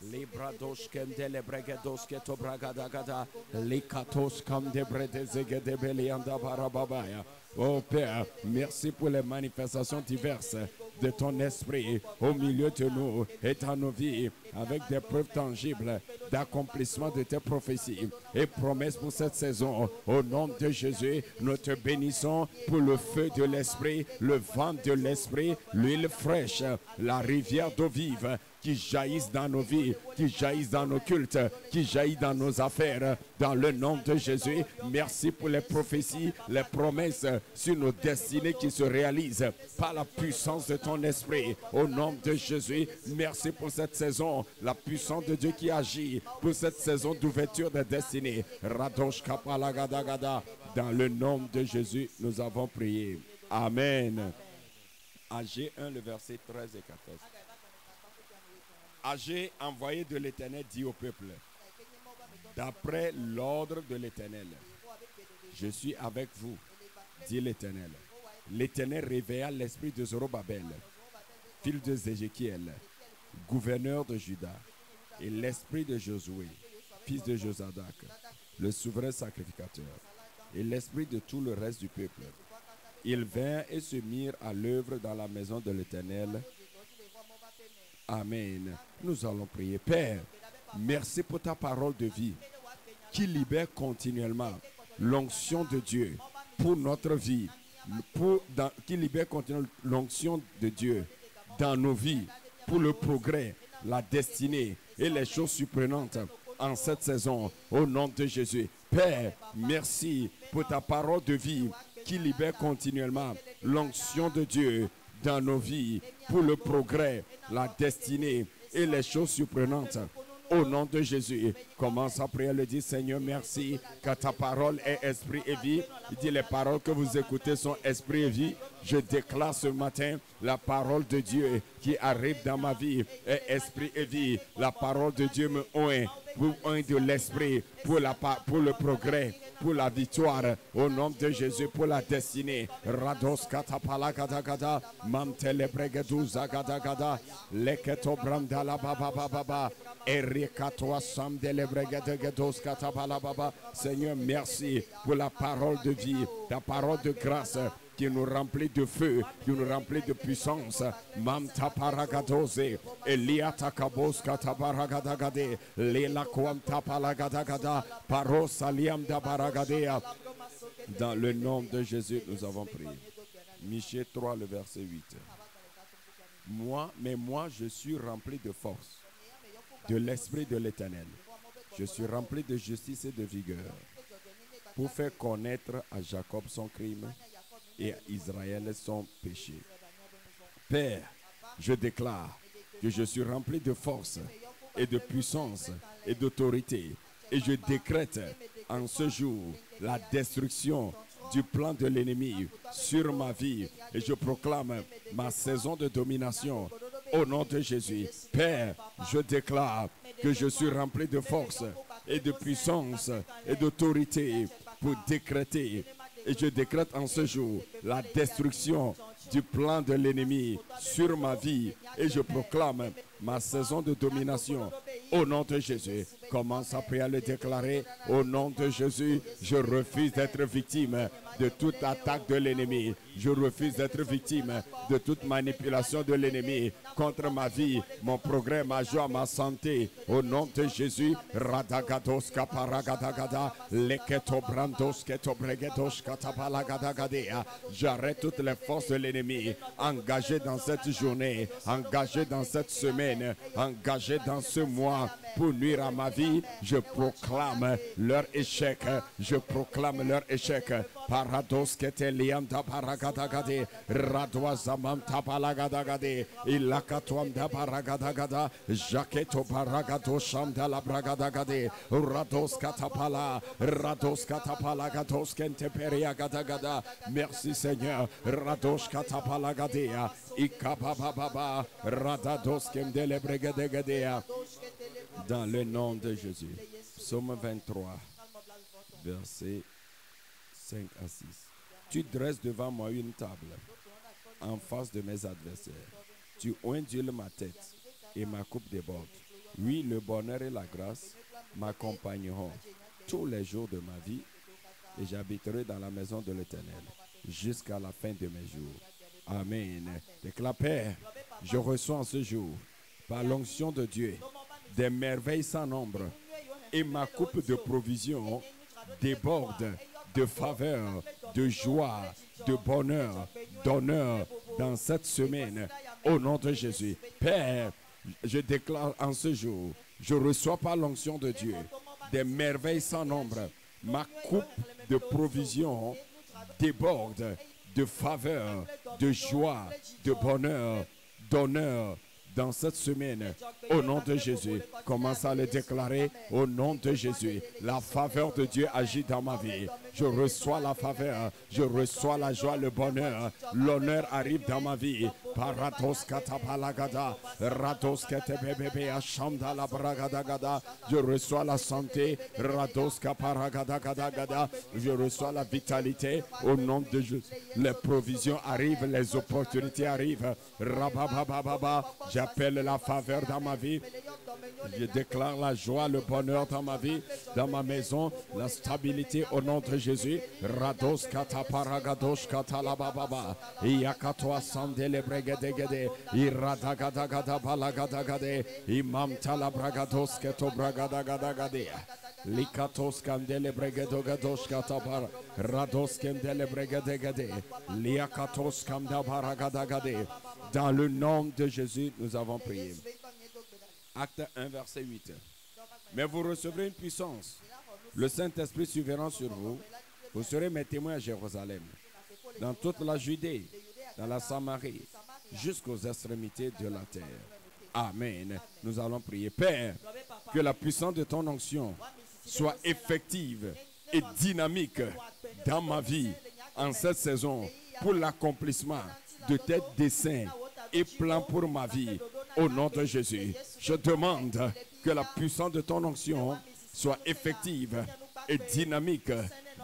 Librados kem de lebregados keto bragadagada, likatos kam de bredezege de belianda barababaya. Oh Père, merci pour les manifestations diverses de ton esprit au milieu de nous et dans nos vies, avec des preuves tangibles d'accomplissement de tes prophéties et promesses pour cette saison. Au nom de Jésus, nous te bénissons pour le feu de l'esprit, le vent de l'esprit, l'huile fraîche, la rivière d'eau vive qui jaillissent dans nos vies, qui jaillissent dans nos cultes, qui jaillissent dans nos affaires, dans le nom de Jésus. Merci pour les prophéties, les promesses sur nos destinées qui se réalisent par la puissance de ton esprit. Au nom de Jésus, merci pour cette saison, la puissance de Dieu qui agit pour cette saison d'ouverture des destinées. Radosh kapalagadagada. Dans le nom de Jésus, nous avons prié. Amen. Agé 1, le verset 13 et 14. Agé, envoyé de l'Éternel, dit au peuple, d'après l'ordre de l'Éternel, je suis avec vous, dit l'Éternel. L'Éternel réveilla l'esprit de Zorobabel, fils de Zéchiel, gouverneur de Juda, et l'esprit de Josué, fils de Josadak, le souverain sacrificateur, et l'esprit de tout le reste du peuple. Ils vinrent et se mirent à l'œuvre dans la maison de l'Éternel. Amen. Nous allons prier. Père, merci pour ta parole de vie qui libère continuellement l'onction de Dieu pour notre vie, qui libère continuellement l'onction de Dieu dans nos vies pour le progrès, la destinée et les choses surprenantes en cette saison. Au nom de Jésus. Père, merci pour ta parole de vie qui libère continuellement l'onction de Dieu dans nos vies pour le progrès, la destinée et les choses surprenantes. Au nom de Jésus, commence à prier, le dit Seigneur, merci, car ta parole est esprit et vie. Il dit les paroles que vous écoutez sont esprit et vie. Je déclare ce matin la parole de Dieu qui arrive dans ma vie est esprit et vie. La parole de Dieu me oint pour un de l'esprit, pour le progrès, pour la victoire, au nom de Jésus, pour la destinée. Rados katapala gada gada, mamtele bregadu zagada gada, leketo brandala baba baba, erikatoa samdele bregade gados katapala baba. Seigneur, merci pour la parole de vie, la parole de grâce qui nous remplit de feu, qui nous remplit de puissance. Mamta paragadose, Eliata kabos katabaragadagade, Lela kwamta palagadagada, Paros aliam da baragadea. Dans le nom de Jésus, nous avons prié. Michée 3, le verset 8. Moi, je suis rempli de force, de l'esprit de l'Éternel. Je suis rempli de justice et de vigueur, pour faire connaître à Jacob son crime et à Israël son péché. Père, je déclare que je suis rempli de force et de puissance et d'autorité. Et je décrète en ce jour la destruction du plan de l'ennemi sur ma vie. Et je proclame ma saison de domination au nom de Jésus. Père, je déclare que je suis rempli de force et de puissance et d'autorité pour décréter. Et je décrète en ce jour la destruction du plan de l'ennemi sur ma vie. Et je proclame ma saison de domination au nom de Jésus. Commence à prier à le déclarer. Au nom de Jésus, je refuse d'être victime de toute attaque de l'ennemi. Je refuse d'être victime de toute manipulation de l'ennemi contre ma vie, mon progrès, ma joie, ma santé. Au nom de Jésus, Radagados Kaparagadagada, Leketo Brandos Keto Bregedos Katapalagadagadia. J'arrête toutes les forces de l'ennemi engagées dans cette journée, engagées dans cette semaine, engagées dans ce mois pour nuire à ma vie. Je proclame leur échec. Je proclame leur échec. Parados ketelianta paragadagade, radwazamam tapalagadagade, ilakatwam da paragadagada, jaketo paragado shamda la bragadagade, rados katapala gados kenteperia gadagada. Merci Seigneur, rados katapalagadea, ikabababa, radados kemdele bregadegedea. Dans le nom de Jésus. Psaume 23, verset 5 à 6. Tu dresses devant moi une table en face de mes adversaires. Tu ondules ma tête et ma coupe déborde. Oui, le bonheur et la grâce m'accompagneront tous les jours de ma vie et j'habiterai dans la maison de l'Éternel jusqu'à la fin de mes jours. Amen. Déclare, Père, je reçois en ce jour, par l'onction de Dieu, des merveilles sans nombre et ma coupe de provision déborde de faveur, de joie, de bonheur, d'honneur dans cette semaine au nom de Jésus. Père, je déclare en ce jour, je reçois par l'onction de Dieu des merveilles sans nombre. Ma coupe de provision déborde de faveur, de joie, de bonheur, d'honneur dans cette semaine, au nom de Jésus. Commence à le déclarer au nom de Jésus. La faveur de Dieu agit dans ma vie. Je reçois la faveur, je reçois la joie, le bonheur. L'honneur arrive dans ma vie. Paratos katapalagada, rados ketebebebe ashamda la bragadagada. Je reçois la santé, rados kaparagadagada. Je reçois la vitalité au nom de Jésus. Les provisions arrivent, les opportunités arrivent. Rababababa. J'appelle la faveur dans ma vie. Je déclare la joie, le bonheur dans ma vie, dans ma maison, la stabilité au nom de Jésus. Rados kataparagados katalabababa. Iyakatoa sandele bregedegede. Iradagadagada balagadagade. Imam talabragados keto bragadagade. Likatos kandele bregedogados katapar. Rados kandele bregedegede. Liakatos kamdabaragadagade. Dans le nom de Jésus, nous avons prié. Acte 1, verset 8. Mais vous recevrez une puissance. Le Saint-Esprit surviendra sur vous. Vous serez mes témoins à Jérusalem, dans toute la Judée, dans la Samarie, jusqu'aux extrémités de la terre. Amen. Nous allons prier. Père, que la puissance de ton onction soit effective et dynamique dans ma vie en cette saison pour l'accomplissement de tes desseins et plans pour ma vie. Au nom de Jésus, je demande que la puissance de ton onction soit effective et dynamique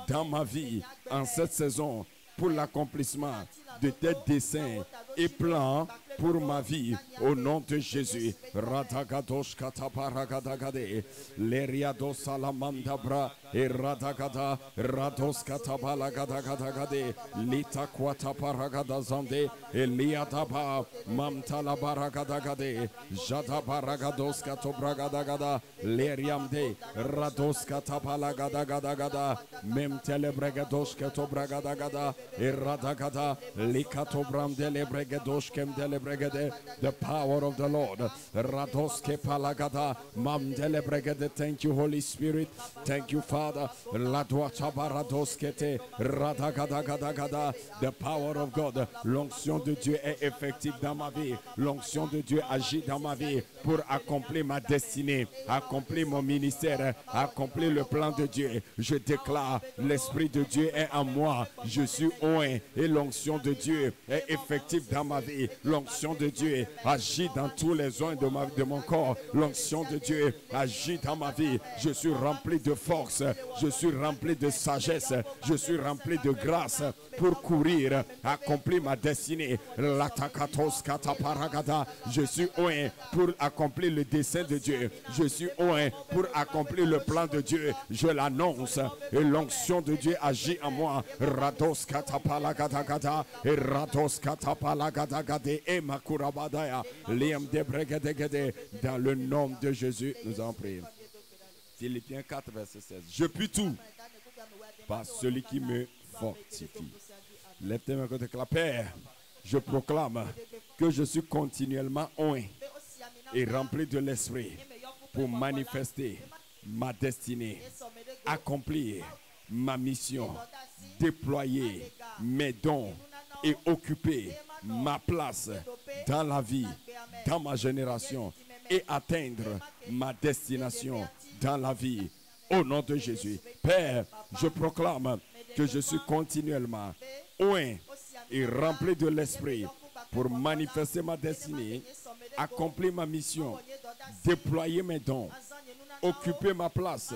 dans ma vie en cette saison pour l'accomplissement de tes desseins et plans pour ma vie. Au nom de Jésus. Radagadosh kataparagadagade. Leriados salamandabra. Et radagada. Rados katabalagadagade. Lita kwataparagazande. Eliadaba. Mamtalabaragadagade. Jadabaragados katobragadagada. Leriamde. Rados katapalagadagada. Memtelebregados katobragadagada. Et radagada. Likatobramde lebregados kemdele The power of the Lord. Radoske palagada. Mamdele bregede. Thank you, Holy Spirit. Thank you, Father. Ladwa chabaradoskete. Radagadagadagada. The power of God. L'onction de Dieu est effective dans ma vie. L'onction de Dieu agit dans ma vie pour accomplir ma destinée, accomplir mon ministère, accomplir le plan de Dieu. Je déclare, l'Esprit de Dieu est en moi. Je suis oint et l'onction de Dieu est effective dans ma vie. L'onction de Dieu agit dans tous les oints de mon corps. L'onction de Dieu agit dans ma vie. Je suis rempli de force. Je suis rempli de sagesse. Je suis rempli de grâce pour courir, accomplir ma destinée. Je suis oint pour accomplir le dessein de Dieu. Je suis oint pour accomplir le plan de Dieu. Je l'annonce et l'onction de Dieu agit en moi. Rados katapalagadagada et rados katapalagadagade et makurabadaya. Liam debregedegede. Dans le nom de Jésus, nous en prions. Philippiens 4, verset 16. Je puis tout par celui qui me fortifie. Lève tes mains côté la Père. Je proclame que je suis continuellement oint et rempli de l'Esprit pour manifester ma destinée, accomplir ma mission, déployer mes dons et occuper ma place dans la vie, dans ma génération et atteindre ma destination dans la vie. Au nom de Jésus. Père, je proclame que je suis continuellement oint et rempli de l'Esprit pour manifester ma destinée, accomplir ma mission, déployer mes dons, occuper ma place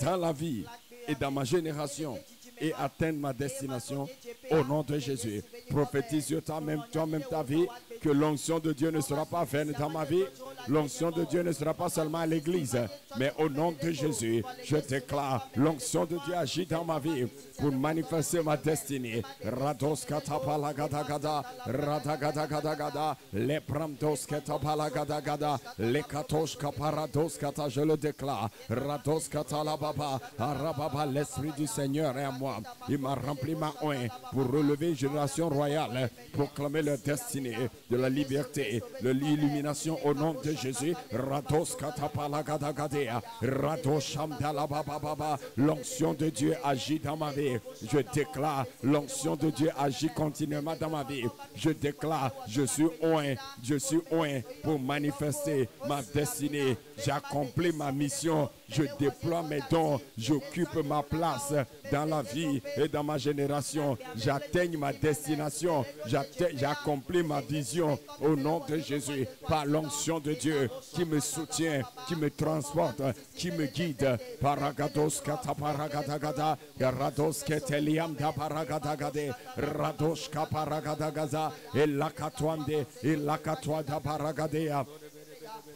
dans la vie et dans ma génération et atteindre ma destination au nom de Jésus. Prophétise sur toi-même ta vie que l'onction de Dieu ne sera pas vaine dans ma vie. L'onction de Dieu ne sera pas seulement à l'église, mais au nom de Jésus, je déclare l'onction de Dieu agit dans ma vie pour manifester ma destinée. Rados katapalagadagada, radagadagadagada, les pramdos katapalagadagada, les katosh kaparados kata, je le déclare. Rados katalababa, arababa, l'Esprit du Seigneur est à moi. Il m'a rempli ma oint pour relever une génération royale, proclamer leur destinée de la liberté, de l'illumination au nom de Jésus. Rados katapalagadagada, rados shamdalababa, l'onction de Dieu agit dans ma vie. Je déclare, l'onction de Dieu agit continuellement dans ma vie. Je déclare, je suis oint pour manifester ma destinée. J'accomplis ma mission. Je déploie mes dons. J'occupe ma place dans la vie et dans ma génération. J'atteigne ma destination. J'accomplis ma vision au nom de Jésus. Par l'onction de Dieu qui me soutient, qui me transporte, qui me guide. Paragados kataparagada, rados keteliam da paragadagade, rados kaparagadagaza, et lakatwande, et lakatwada paragadea.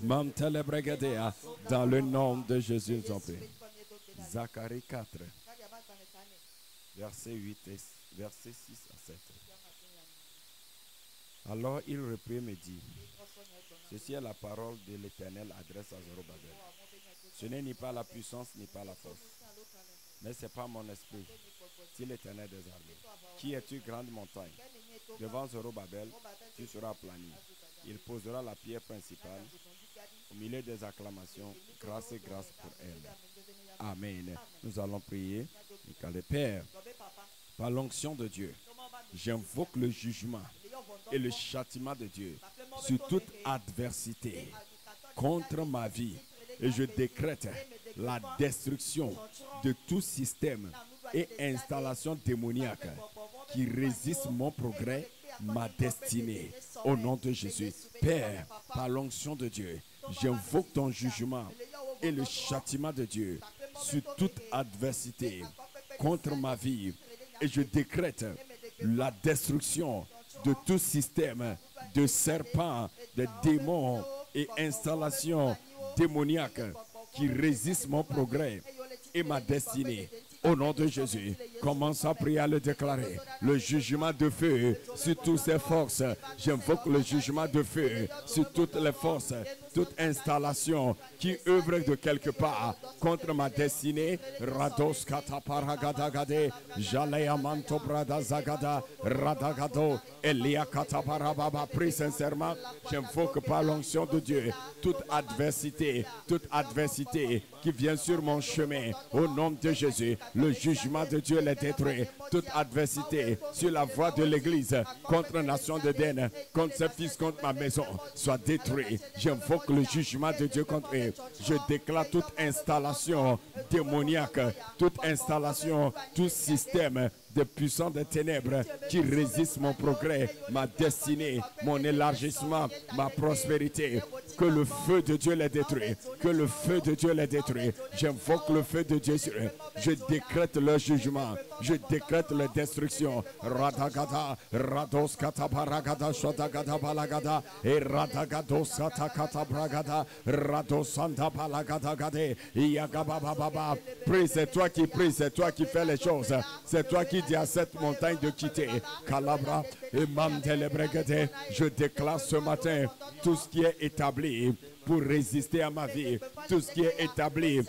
Mantelebregadea, dans le nom de Jésus, nous en prions. Zacharie 4, verset 8 et verset 6 à 7. Alors il reprit et me dit, ceci est la parole de l'Éternel adresse à Zorobabel. Ce n'est ni par la puissance ni par la force, mais c'est par mon esprit, dit l'Éternel des armées. Qui es-tu, grande montagne? Devant Zorobabel, tu seras aplani. Il posera la pierre principale au milieu des acclamations. Grâce et grâce pour elle. Amen. Nous allons prier. Le Père, par l'onction de Dieu, j'invoque le jugement et le châtiment de Dieu sur toute adversité contre ma vie. Et je décrète la destruction de tout système et installation démoniaque qui résiste mon progrès, ma destinée. Au nom de Jésus. Père, par l'onction de Dieu, j'invoque ton jugement et le châtiment de Dieu sur toute adversité contre ma vie. Et je décrète la destruction de tout système de serpents, de démons et installations démoniaques qui résistent mon progrès et ma destinée. Au nom de Jésus, commence à prier, à le déclarer. Le jugement de feu sur toutes ces forces. J'invoque le jugement de feu sur toutes les forces, toute installation qui œuvre de quelque part contre ma destinée. Rados kataparagade, Jalea manto brada zagada, radagado, Elia kataparababa. Prie sincèrement, j'invoque par l'onction de Dieu toute adversité qui vient sur mon chemin. Au nom de Jésus, le jugement de Dieu les détruit. Toute adversité sur la voie de l'église contre la nation d'Éden, contre ses fils, contre ma maison, soit détruit. J'invoque le jugement de Dieu contre eux. Je déclare toute installation démoniaque, toute installation, tout système de puissants des ténèbres qui résistent mon progrès, ma destinée, mon élargissement, ma prospérité. Que le feu de Dieu les détruit. Que le feu de Dieu les détruit. J'invoque le feu de Dieu sur eux. Je décrète leur jugement. Je décrète leur destruction. Radagada, Rados Katabaragada, Shodagada Balagada, et Radagado Satakata Bragada, Rados Santa Balagada Gade, Yagababa. Prie, c'est toi qui prie, c'est toi qui fais les choses. C'est toi qui dis à cette montagne de quitter. Calabra et Mamdelebregade. Je déclare ce matin tout ce qui est établi pour résister à ma vie, tout ce qui est établi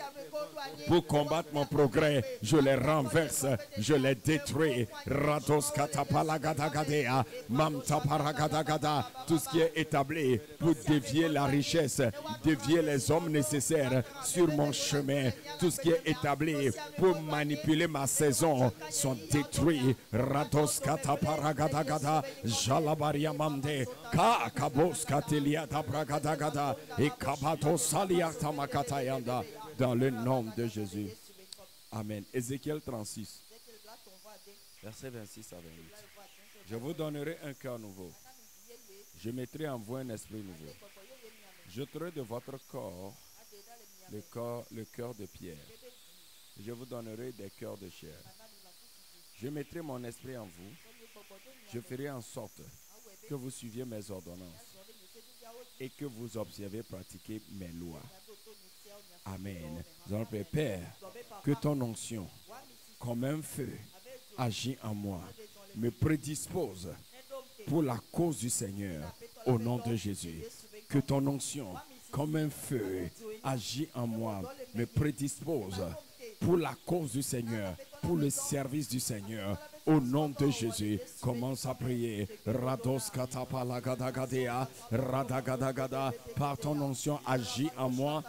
pour combattre mon progrès, je les renverse, je les détruis. Rados katapalagadagada, mamtaparagadagada, tout ce qui est établi pour dévier la richesse, dévier les hommes nécessaires sur mon chemin, tout ce qui est établi pour manipuler ma saison sont détruits. Rados kataparagadagada, jalabaria mamde, kakabos katilia tabragadagada, et kabato saliata makatayanda. Dans le nom de Jésus. Amen. Ézéchiel 36, verset 26 à 28. Je vous donnerai un cœur nouveau. Je mettrai en vous un esprit nouveau. Je ferai de votre corps le cœur de pierre. Je vous donnerai des cœurs de chair. Je mettrai mon esprit en vous. Je ferai en sorte que vous suiviez mes ordonnances et que vous observez pratiquer mes lois. Amen. Nous allons prier. Père, que ton onction, comme un feu, agit en moi, me prédispose pour la cause du Seigneur, au nom de Jésus. Que ton onction, comme un feu, agit en moi, me prédispose pour la cause du Seigneur, pour le service du Seigneur. Au nom de Jésus, commence à prier. Rados katapalagadagada, radagadagada, par ton onction, agis en moi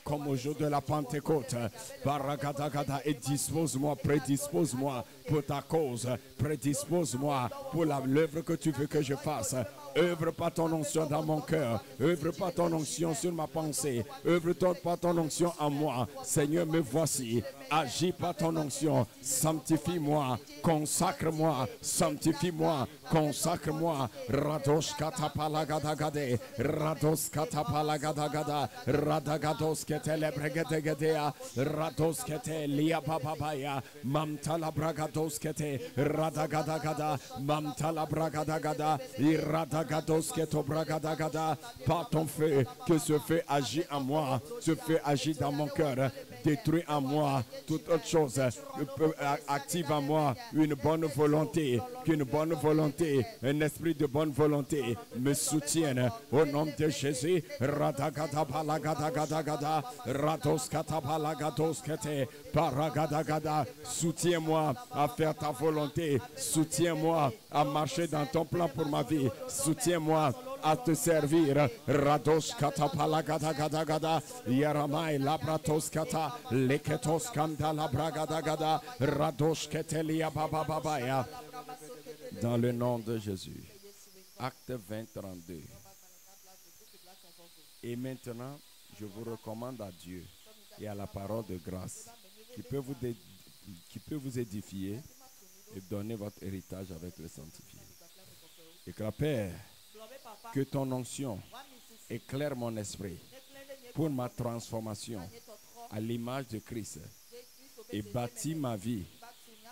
comme au jour de la Pentecôte. Baragadagada, et dispose-moi, prédispose-moi pour ta cause, prédispose-moi pour l'œuvre que tu veux que je fasse. Œuvre par ton onction dans mon cœur, œuvre par ton onction sur ma pensée, œuvre par ton onction en moi. Seigneur, me voici. Agis par ton onction, sanctifie-moi, consacre-moi, sanctifie-moi, consacre-moi. Rados katapalagadagade, rados katapalagadagada, radagados ketelebregedegedea, rados ketelia bababaya, mamtalabragados kete, radagadagada, mamtalabragadagada, iradagados ketobragadagada. Par ton feu, que ce feu agit en moi, ce feu agit dans mon cœur, détruit en moi toute autre chose, active en moi une bonne volonté, qu'une bonne volonté, un esprit de bonne volonté me soutienne au nom de Jésus. Radagada balagadagada, rados katabalagados kete, paragadagada. Soutiens-moi à faire ta volonté, soutiens-moi à marcher dans ton plan pour ma vie, soutiens-moi à te servir. Rados katapalagadagada, yaramai labratos kata, leketos kanda labragadagada, rados ketelia babababaya. Dans le nom de Jésus. Acte 20, 32. Et maintenant, je vous recommande à Dieu et à la parole de grâce qui peut vous édifier et donner votre héritage avec le sanctifié. Et que la Père, que ton onction éclaire mon esprit pour ma transformation à l'image de Christ et bâtis ma vie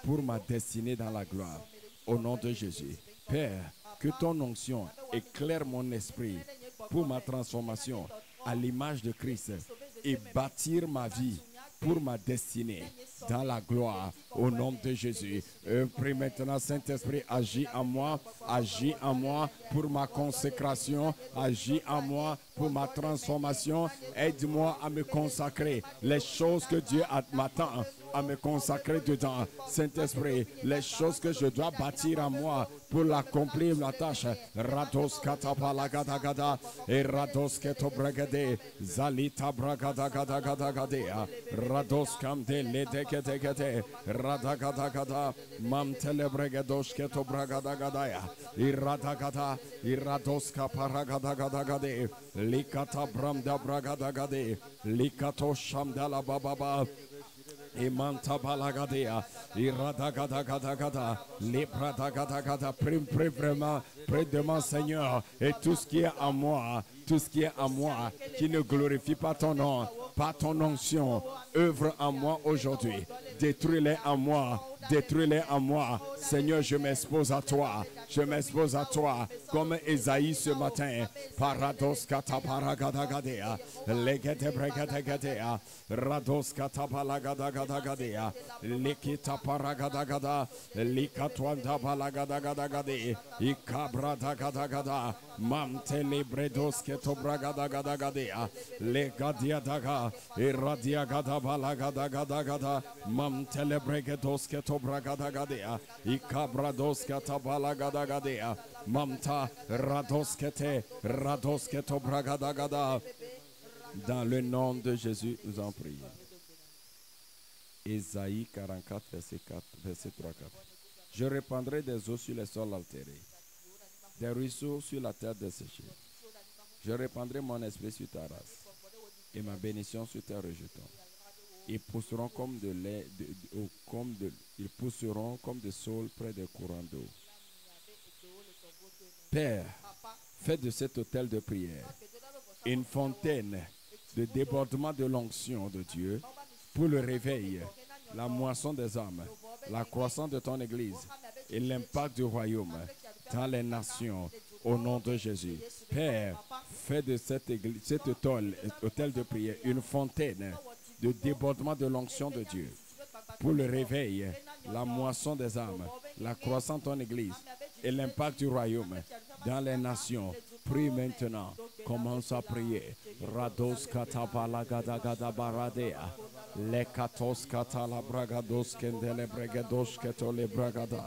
pour ma destinée dans la gloire. Au nom de Jésus. Père, que ton onction éclaire mon esprit pour ma transformation à l'image de Christ et bâtir ma vie pour ma destinée dans la gloire au nom de Jésus. Prie maintenant, Saint-Esprit, agis en moi pour ma consécration, agis en moi pour ma transformation. Aide-moi à me consacrer les choses que Dieu m'attend à me consacrer dedans. Saint-Esprit, les choses que je dois bâtir en moi pour l'accomplir la tâche. Rados katapalagadagada et rados ketobregade zalita bragadagadagadagade rados kamde ledegedegede radagadagada mamtelebregados ketobragadagada iradagada irados kaparagadagade likata bramda bragadagade likato shamdala bababa Imanta balagadea, iradagadagadagada, lepradagada, prie vraiment, prie de mon Seigneur, et tout ce qui est à moi, qui ne glorifie pas ton nom, pas ton onction, œuvre en moi aujourd'hui, détruis-les en moi, Seigneur, je m'expose à toi, comme Esaïe ce matin, parados kataparagadagada, legete bregadagada, rados katapalagadagada, likita paragadagada, likatwanda balagadagada, ikabradagada, mantele bredos ketobragadagada, legadiadaga, iradiagada balagadagada, mantele bregados ketobragadagada, ikabrados katabalagadagada, mamta radoskete bragadagada. Dans le nom de Jésus, nous en prions. Ésaïe 44, verset 3-4. Je répandrai des eaux sur les sols altérés, des ruisseaux sur la terre desséchée. Je répandrai mon esprit sur ta race et ma bénédiction sur tes rejetons. Ils pousseront comme de lait, ils pousseront comme des saules près des courants d'eau. Père, fais de cet autel de prière une fontaine de débordement de l'onction de Dieu pour le réveil, la moisson des âmes, la croissance de ton Église et l'impact du royaume dans les nations au nom de Jésus. Père, fais de cet autel de prière une fontaine de débordement de l'onction de Dieu pour le réveil, la moisson des âmes, la croissance de ton Église et l'impact du royaume dans les nations. Prie maintenant. Commence à prier. Rados katapalagadagada baradea. Lekatos katalabragados kendele bregados ketole bragada.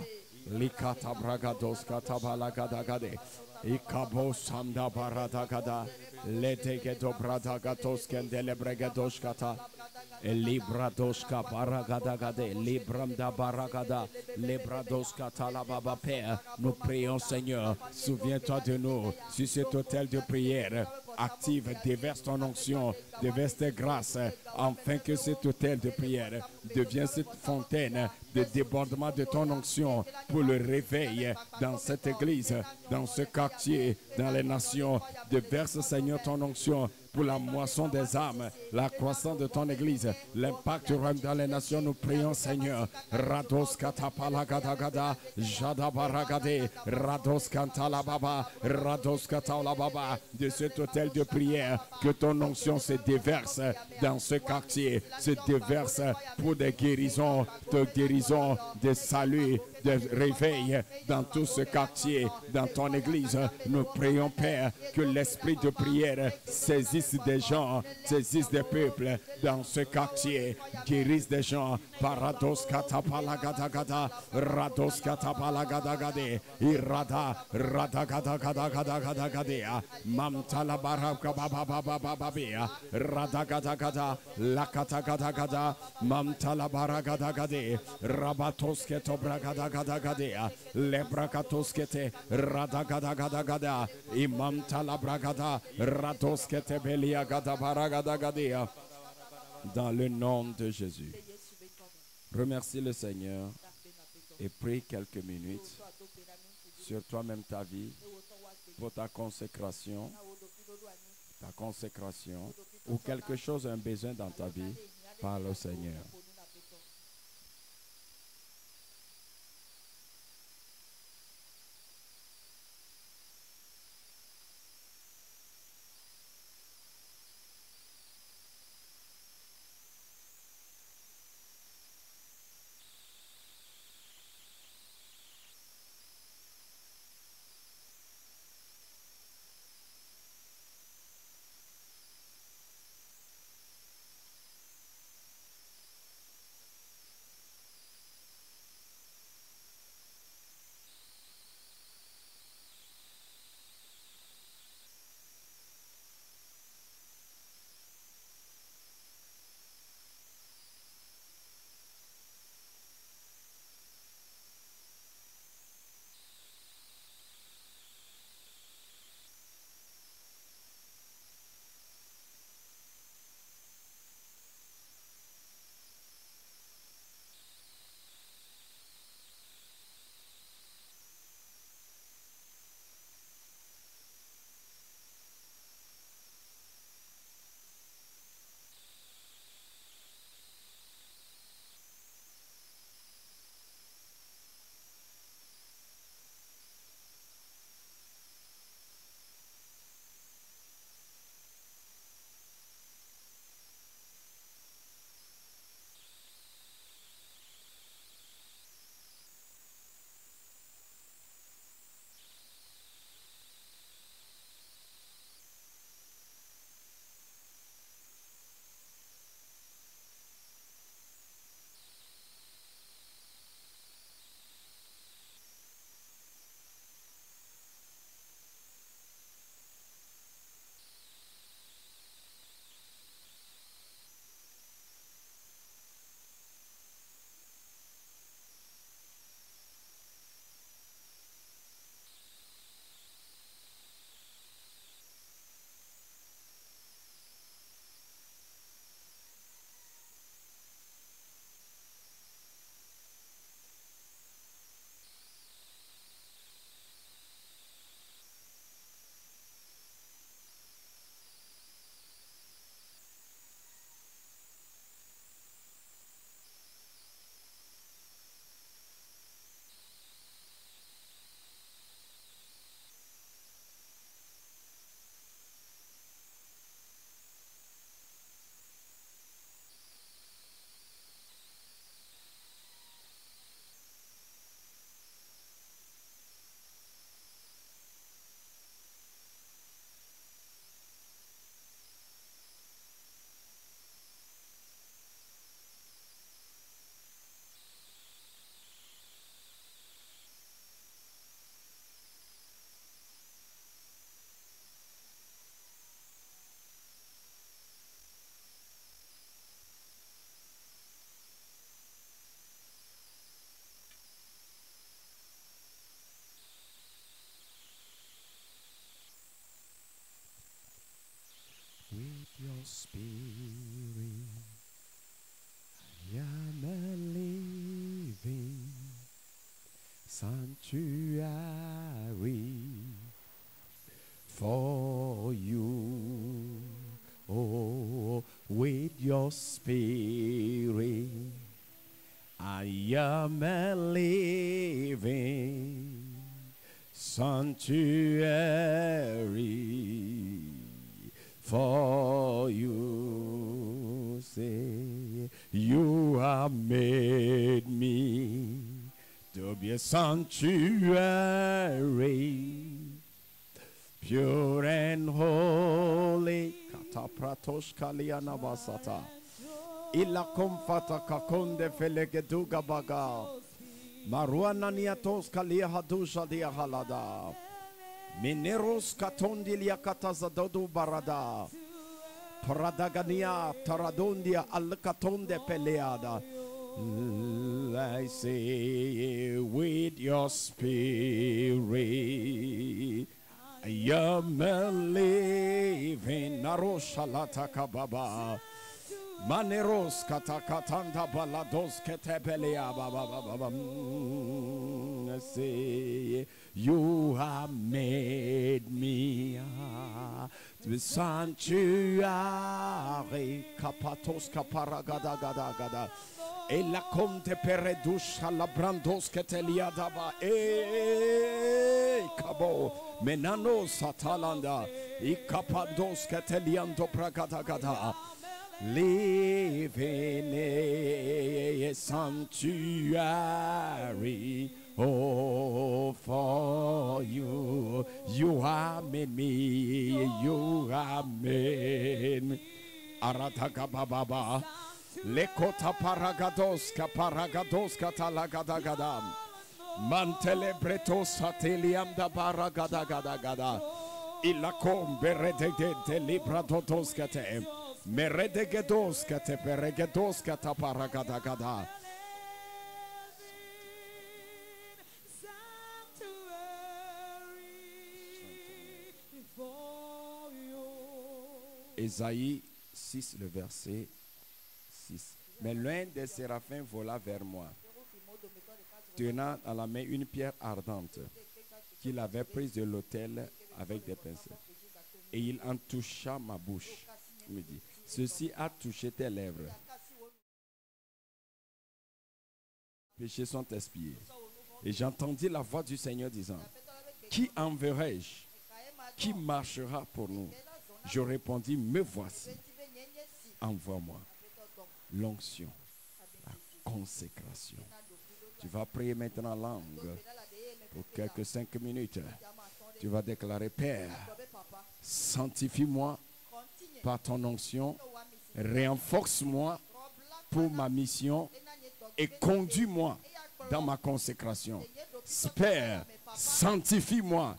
Likata bragados katabalagadagade. Ikabo samda baradagada. Letegedo bradagatos kendele bregados kata. Libradoska baragadagade, libramda baragada, libradoska talababa. Père, nous prions Seigneur, souviens-toi de nous sur cet autel de prière. Active, déverse ton onction, déverse tes grâces, afin que cet autel de prière devienne cette fontaine de débordement de ton onction pour le réveil dans cette église, dans ce quartier, dans les nations. Déverse Seigneur ton onction pour la moisson des âmes, la croissance de ton église, l'impact du royaume dans les nations. Nous prions Seigneur. Rados katapalagadagada, jadabaragade, rados kantalababa, rados katalababa, de cet autel de prière, que ton onction se déverse dans ce quartier, se déverse pour des guérisons, des saluts, des réveils dans tout ce quartier, dans ton église. Nous prions Père que l'esprit de prière saisisse des gens, saisisse des peuples dans ce quartier, guérisse des gens. Parados katapalagadagada, rados katapalagadagade, irada, radagadagadagadagadagade, mamtalabarabababababababia, radagadagada, lakatagadagada, mamtalabaragadagade, rabatosketo-bragadagadagade, lebrakatoskete, radagadagadagada, imamtalabragada, radoskete beliagadabaragadagadea. Dans le nom de Jésus. Remercie le Seigneur et prie quelques minutes sur toi-même, ta vie, pour ta consécration ou quelque chose, un besoin dans ta vie. Parle au Seigneur. spirit. I am a living sanctuary for you. Oh, with your spirit, I am a living sanctuary for you. Say, you have made me to be a sanctuary, pure and holy. Katapratosh kaliana basata. Ila komfata kakonde felegeduga baga. Maruana niatos kalia hadusha dia halada. Mineros katondilia katazadodu barada. Pradagania taradondia alkatonde peleada. I say, with your spirit, I am a living naroshalata kababa. Maneros katakatanda balados ketebelea baba. Say, you have made me the sanctuary. Kapatos kaparagada gada gada. E la conte peredusha la brandos ketelia daba. Kabo menano satalanda. I kapados keteliando pragada gada. Living a sanctuary, oh, for you. You have made me, you have made me. Arataka baba, lekota paragadoska talagadagadam. Mantele bretos sateliam da baragadagada. Ilakom beredegente libradotoskate. Meredegedoska te peregedoska ta paragadagada. Ésaïe 6, le verset 6. Mais l'un des séraphins vola vers moi, tenant à la main une pierre ardente qu'il avait prise de l'autel avec des pinceaux. Et il en toucha ma bouche. Il me dit, ceci a touché tes lèvres. Péchés sont expiés. Et j'entendis la voix du Seigneur disant, qui enverrai-je? Qui marchera pour nous? Je répondis, me voici. Envoie-moi. L'onction, la consécration. Tu vas prier maintenant en langue pour quelques 5 minutes. Tu vas déclarer, Père, sanctifie-moi par ton onction, renforce-moi pour ma mission et conduis-moi dans ma consécration. Père, sanctifie-moi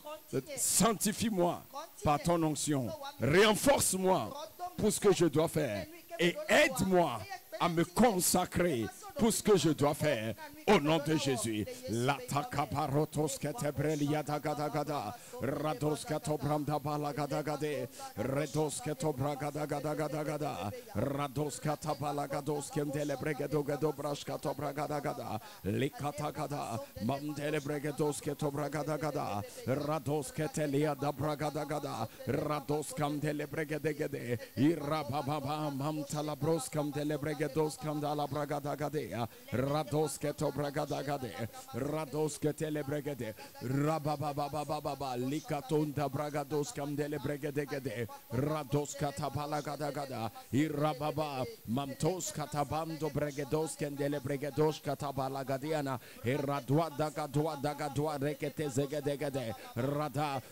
par ton onction, renforce-moi pour ce que je dois faire et aide-moi à me consacrer pour ce que je dois faire au nom de Jésus. La takabarotos ketebrelia dagadagada, rados ketobramda balagadagade, redos ketobragadagadagada, rados katabalagados kendelebregedogado brashkatobragadagada, likatagada, mandelebregedos ketobragadagada, rados ketelia da bragadagada, rados kandelebregedegede, irababa mamtalabros kandelebregedos kandala bragadagade. Rados keto bragadagade, rados ketele bregede, rababababababa, likatonda bragados kamdele bregedegede, rados katabalagadagada, irababa, mamtos katabando bregedos kendele bregedos katabalagadiana, iradwa dagadwa rekete zegedegede,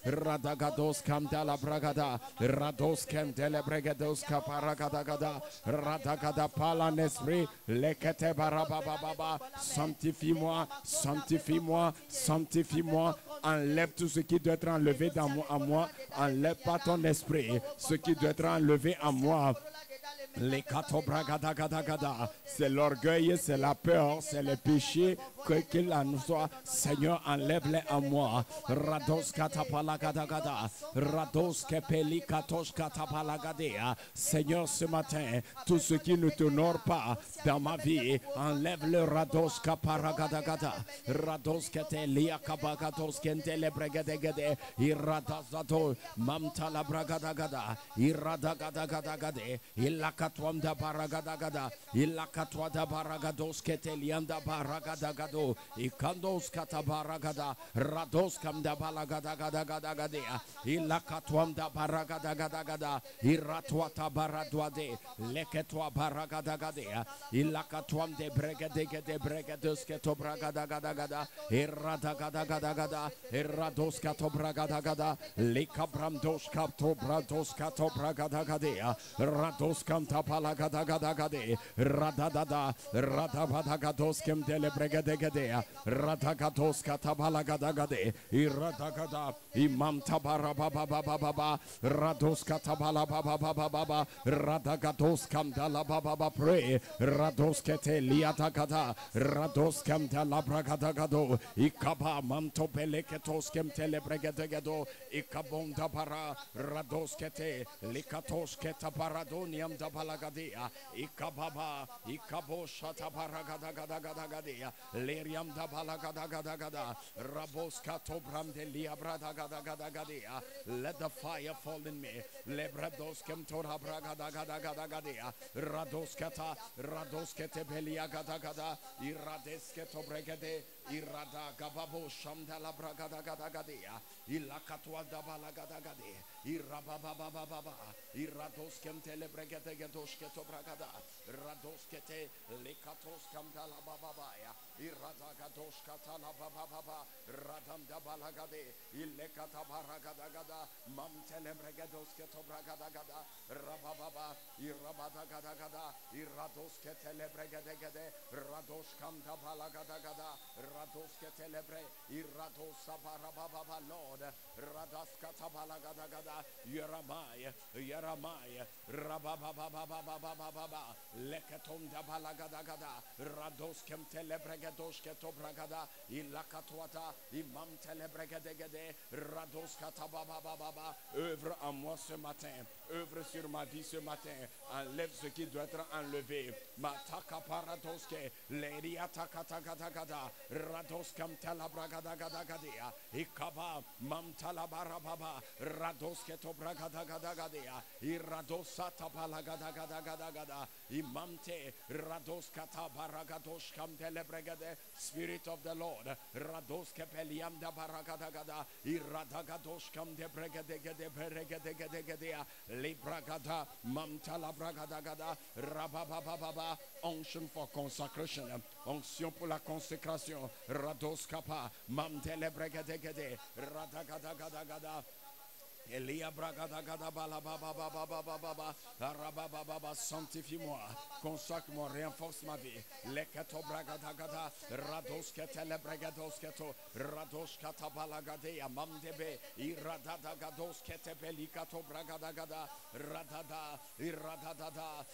radagados kamdala bragada, rados kendele bregedos kaparagadagada, radagada pala nespri, lekete barabababa, sanctifie-moi, sanctifie-moi, sanctifie-moi, enlève tout ce qui doit être enlevé dans moi, à moi, enlève pas ton esprit, ce qui doit être enlevé à moi. Les katobragadagada, c'est l'orgueil, c'est la peur, c'est le péché, qu'il en soit. Seigneur, enlève-les en moi. Rados katapalagadagada, rados kepeli katos katapalagadea. Seigneur, ce matin, tout ce qui ne t'honore pas dans ma vie, enlève-le. Rados kaparagadagada, rados ketelia kabagados kentele bregadegade, iradazado, mamtala bragadagada, iradagadagade, Katwanda baragadagada, illa katwada baragados ketelianda baragadagado, ikandos katabaragada, rados kamda balagadagadagada, illa katwanda baragadagada, iratwata baradwade, leketwa baragadagada, illa katwamde bregados keto bragadagada, iradagadagada, irados kato bragadagada, likabrandos kato brados kato bragadagada, rados Kanta palagadagadagade, radadada, radabadagados kem delebregadegade, radagados katabalagadagade, iradagada, imam tabarababababa, rados katabalababababa, radagados kamdalabababa pray, rados kete liatagada, rados kamdalabragadagado, ikaba manto beleketos kem telebregadegado, ikabonda para, rados kete, likatos ketabaradoniam da balagadea, ikababa, ikabo shata baragadagadagadia, leriam da balagadagada, rabos kato bramde liabradagadagadea. Let the fire fall in me. Lebrados kemtora bragadagadagadea, rados kete beliagadagada, irades keto bregade, irada gababo shamdala bragadagadagadea, ilakatwa da balagadagade, irababababa, irados kemtele bregadegados keto bragada, rados kete lekatos kamdala bababaya, iradagados katala bababa, radam da balagade, ilekata baragadagada, mamtele bregados keto bragadagada, rabababa, irabadagadagada, irados ketele bregadegade, rados kamda balagadagada, rados ketelebre, irados sabarababa, Lord, radas katabalagadagada, Yaramai, Rababababababababa, Lekaton da balagadagada, Rados kem telebregados ketobragada, Ilakatwata, Imam telebregadegade, Rados katababababa, œuvre en moi ce matin, œuvre sur ma vie ce matin, enlève ce qui doit être enlevé, Mataka paradoske, Leria takatagada, Rados kam telabragadagadagadea, Ikaba, Mam talabarababa, Rados ketobragadagadagadea, Iradosata balagadagadagada, Imamte, Rados katabaragados kam telebregade, Spirit of the Lord, Rados kepeliam da baragadagada, Iradagados kam de bregadegade beregadegedegedea, Libragada, Mamtala bragadagada, Rababababa, unction for consecration, onction pour la consécration, Rados kapa, Mamtele bregadegede, Radagadagadagada, Elia bragadagada balababababababa, Rabababa, sanctifie-moi, consacre-moi, renforce ma vie. Leketo bragadagada, Rados ketele bregados keto, Rados katabalagade, Amamdebe, Iradadagados ketebelikato bragadagada, Radada, Iradagadagada,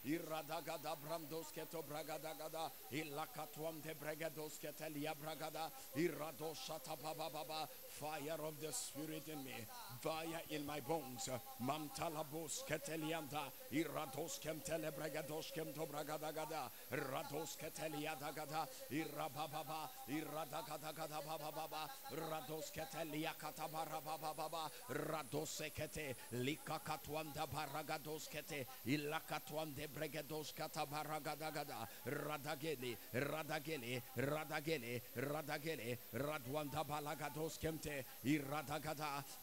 Iradagada brandos keto bragadagada, Ilakatuam de bregados ketelia bragada, Irados shatabababa, fire of the Spirit in me, fire in my bones. Mamtalabos ketelianda, irados kemtele bregados kemto bragadagada, rados keteliadagada, irabababa, iradagada bababa, rados ketelia katabarababa, rados kete, likakatwanda baragados kete, ilakatwande bregados katabaragada, radageli, radwanda balagados kemte,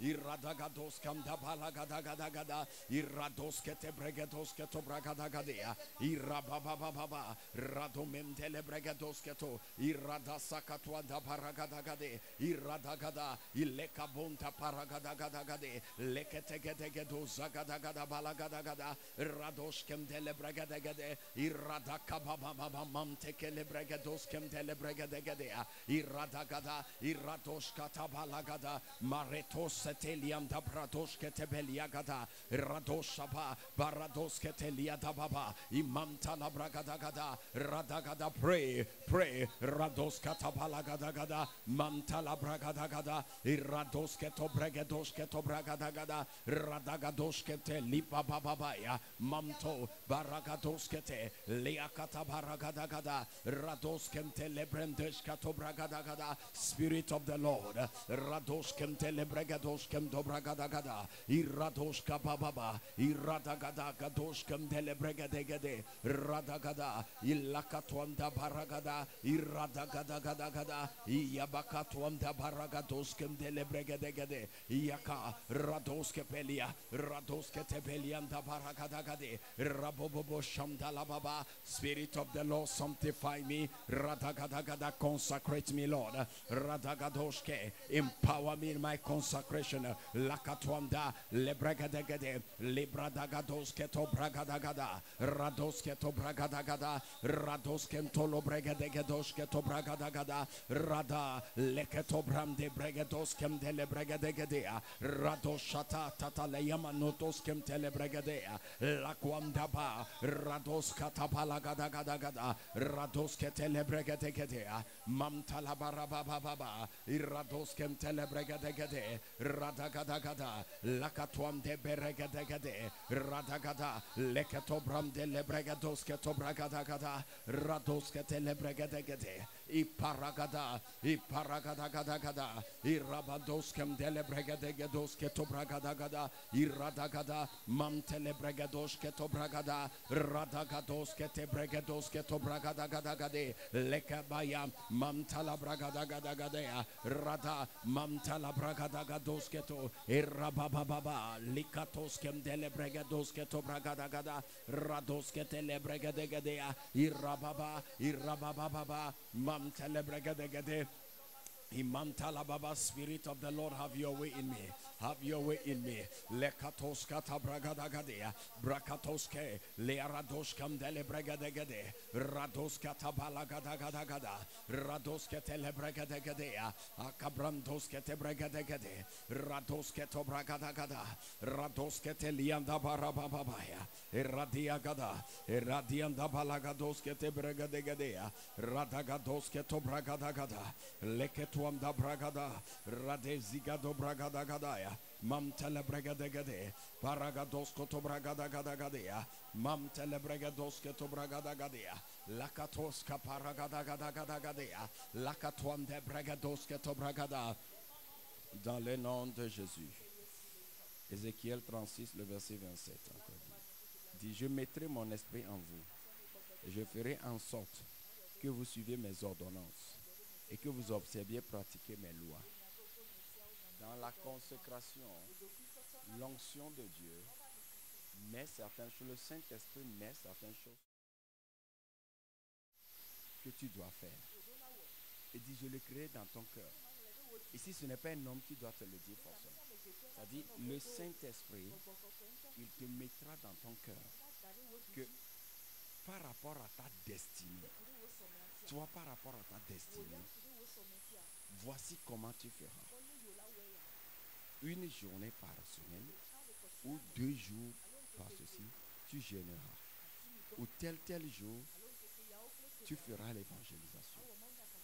Iradagados kamda balagadagada, Irados kete bregados keto bragadagada, Irabababa, Radomem tele bregados keto, Iradasakatwa da baragadagade, Iradagada, Ilekabonta paragadagade, Leketegedegedo zagadagada balagadagada, Rados kem tele bregadagade, Iradakababa mamtekele bregados kem tele bregadagade, Iradagada, Irados katabalagada, Mare retos etelianda bradosh ketebeliagada radoshaba barados keteliada baba imanta la bragadagada radagada pray rados katabalagada manta la bragadagada irados ketobregadosh ketobragadagada radagadosh kete lipa babaya mamto baragados kete leakata baragadagada rados kente lebrendesh katobragadagada. Spirit of the Lord rados kente lebregadosh kentobragadagada irados kababa iradagada gadosh kente lebregadegede radagada ilakatwanda baragada iradagada iyabakatwanda baragados kente lebregadegede iyaka rados kepelia rados ketebelianda baragadagade rabobobo shamdala baba. Spirit of the Lord sanctify me radagada consecrate me Lord radagadoshke empower me in my consecration lakatwanda lebregadegede libradagadoske to bragadagada radoske to bragadagada radoske to lobregadegedoske to bragadagada rada leketo brande bregadoskem de lebregadegedea radoshata tataleyama notoskem telebregadea lakwandaba radoskata palagadagada radoske telebregadegedea mamtala barababa iradoskem telebregadegede radagada lakatwam de beregadegede radagada leketo bramde lebregadoske to bragadagada radoske telebregadegede iparagada irabadoskem delebregadegedoske to bragadagada iradagada mamtelebregadoske to bragada radagadoske te bregadoske to bragadagade lekabaya mamtala bragadagada rada mamtala bragadagadoske to irabababa likatoskem delebregadoske to bragadagada radoske telebregadegede irababa mamtelebregadegede Imantala Baba. Spirit of the Lord, have your way in me. Have your way in me. Lekatoska tabragadagade, brakatoske, learadoskam dele bregadegade, radoska tabalagadagada, radoske telebregadegade, akabrandoske tebregadegade, radoske tobragadagada, radoske telianda barababaya, eradiagada, eradianda balagadoske tebregadegade, radagadoske tobragadagada, leketu da bragada radezigado bragada gadaya mamtele bregadegade paragadosko to bragada gadaya mamtele bregadoske to bragada gadaya lakatoska paragada gadaya lakatwam de bregadoske to bragada dans le nom de Jésus. Ézéchiel 36 le verset 27 dit je mettrai mon esprit en vous et je ferai en sorte que vous suiviez mes ordonnances et que vous observiez pratiquer mes lois. Dans la consécration, l'onction de Dieu met certaines choses, le Saint-Esprit met certaines choses que tu dois faire. Et dit, je le crée dans ton cœur. Ici, ce n'est pas un homme qui doit te le dire forcément. C'est-à-dire, le Saint-Esprit, il te mettra dans ton cœur que par rapport à ta destinée, toi par rapport à ta destinée, voici comment tu feras. Une journée par semaine ou 2 jours par ceci, tu jeûneras. Ou tel jour, tu feras l'évangélisation.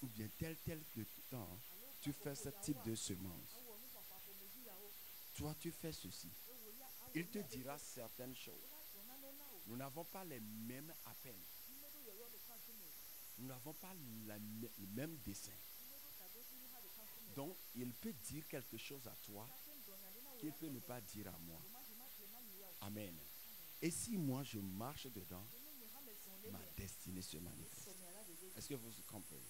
Ou bien tel temps, tu fais ce type de semence. Toi, tu fais ceci. Il te dira certaines choses. Nous n'avons pas les mêmes appels. Nous n'avons pas le même dessein. Donc, il peut dire quelque chose à toi qu'il peut ne pas dire à moi. Amen. Et si moi je marche dedans, ma destinée se manifeste. Est-ce que vous comprenez?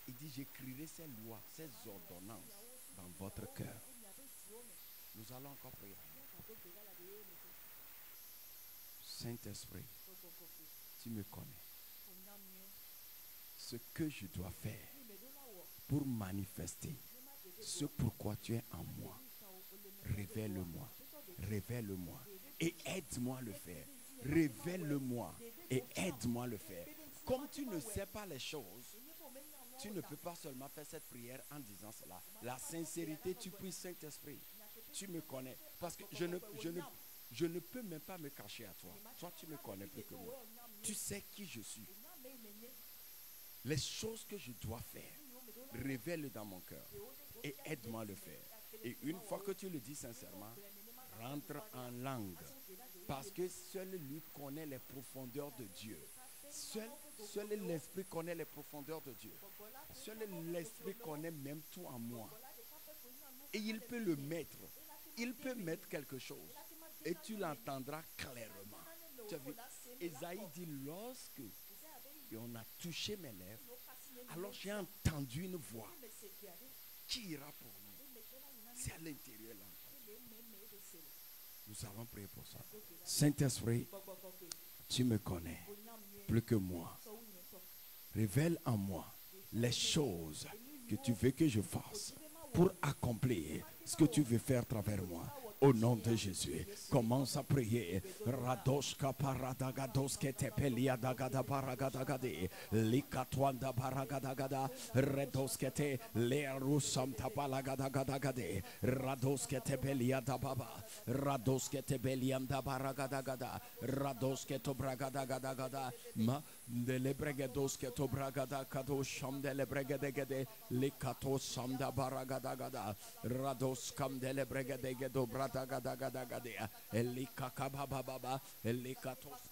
Il dit, j'écrirai ces lois, ces ordonnances dans votre cœur. Nous allons encore prier. Saint-Esprit, tu me connais. Ce que je dois faire pour manifester ce pourquoi tu es en moi. Révèle-moi. Révèle-moi. Et aide-moi à le faire. Révèle-moi et aide-moi à le faire. Comme tu ne sais pas les choses, Tu ne peux pas seulement faire cette prière en disant cela. La sincérité, tu pries Saint-Esprit. Tu me connais. Parce que je ne peux même pas me cacher à toi. Toi, tu me connais plus que moi. Tu sais qui je suis. Les choses que je dois faire, révèle dans mon cœur et aide-moi à le faire. Et une fois que tu le dis sincèrement, rentre en langue. Parce que seul lui connaît les profondeurs de Dieu. Seul l'Esprit connaît les profondeurs de Dieu. Seul l'Esprit connaît même tout en moi. Et il peut le mettre. Il peut mettre quelque chose. Et tu l'entendras clairement. Tu as vu? Esaïe dit, lorsque on a touché mes lèvres, alors j'ai entendu une voix qui ira pour nous. C'est à l'intérieur là. Nous allons prier pour ça. Saint-Esprit, tu me connais plus que moi. Révèle en moi les choses que tu veux que je fasse pour accomplir ce que tu veux faire à travers moi. Au nom de Jésus, commence à prier. Radoshka paradagadoske tepelia dagada paragadagade. Likatwanda paragadagada. Redoskete learusam tapalagadagade. Radoskete belia dababa. Radoskete beliam da paragadagada. Radoskete bragadagada. Ma de lebregadoske to bragada kadosham de lebregadegede. Likatosam da paragadagada. Radoskam de lebregadegedo Gadagadagadea, Elikakababa, Elikatos,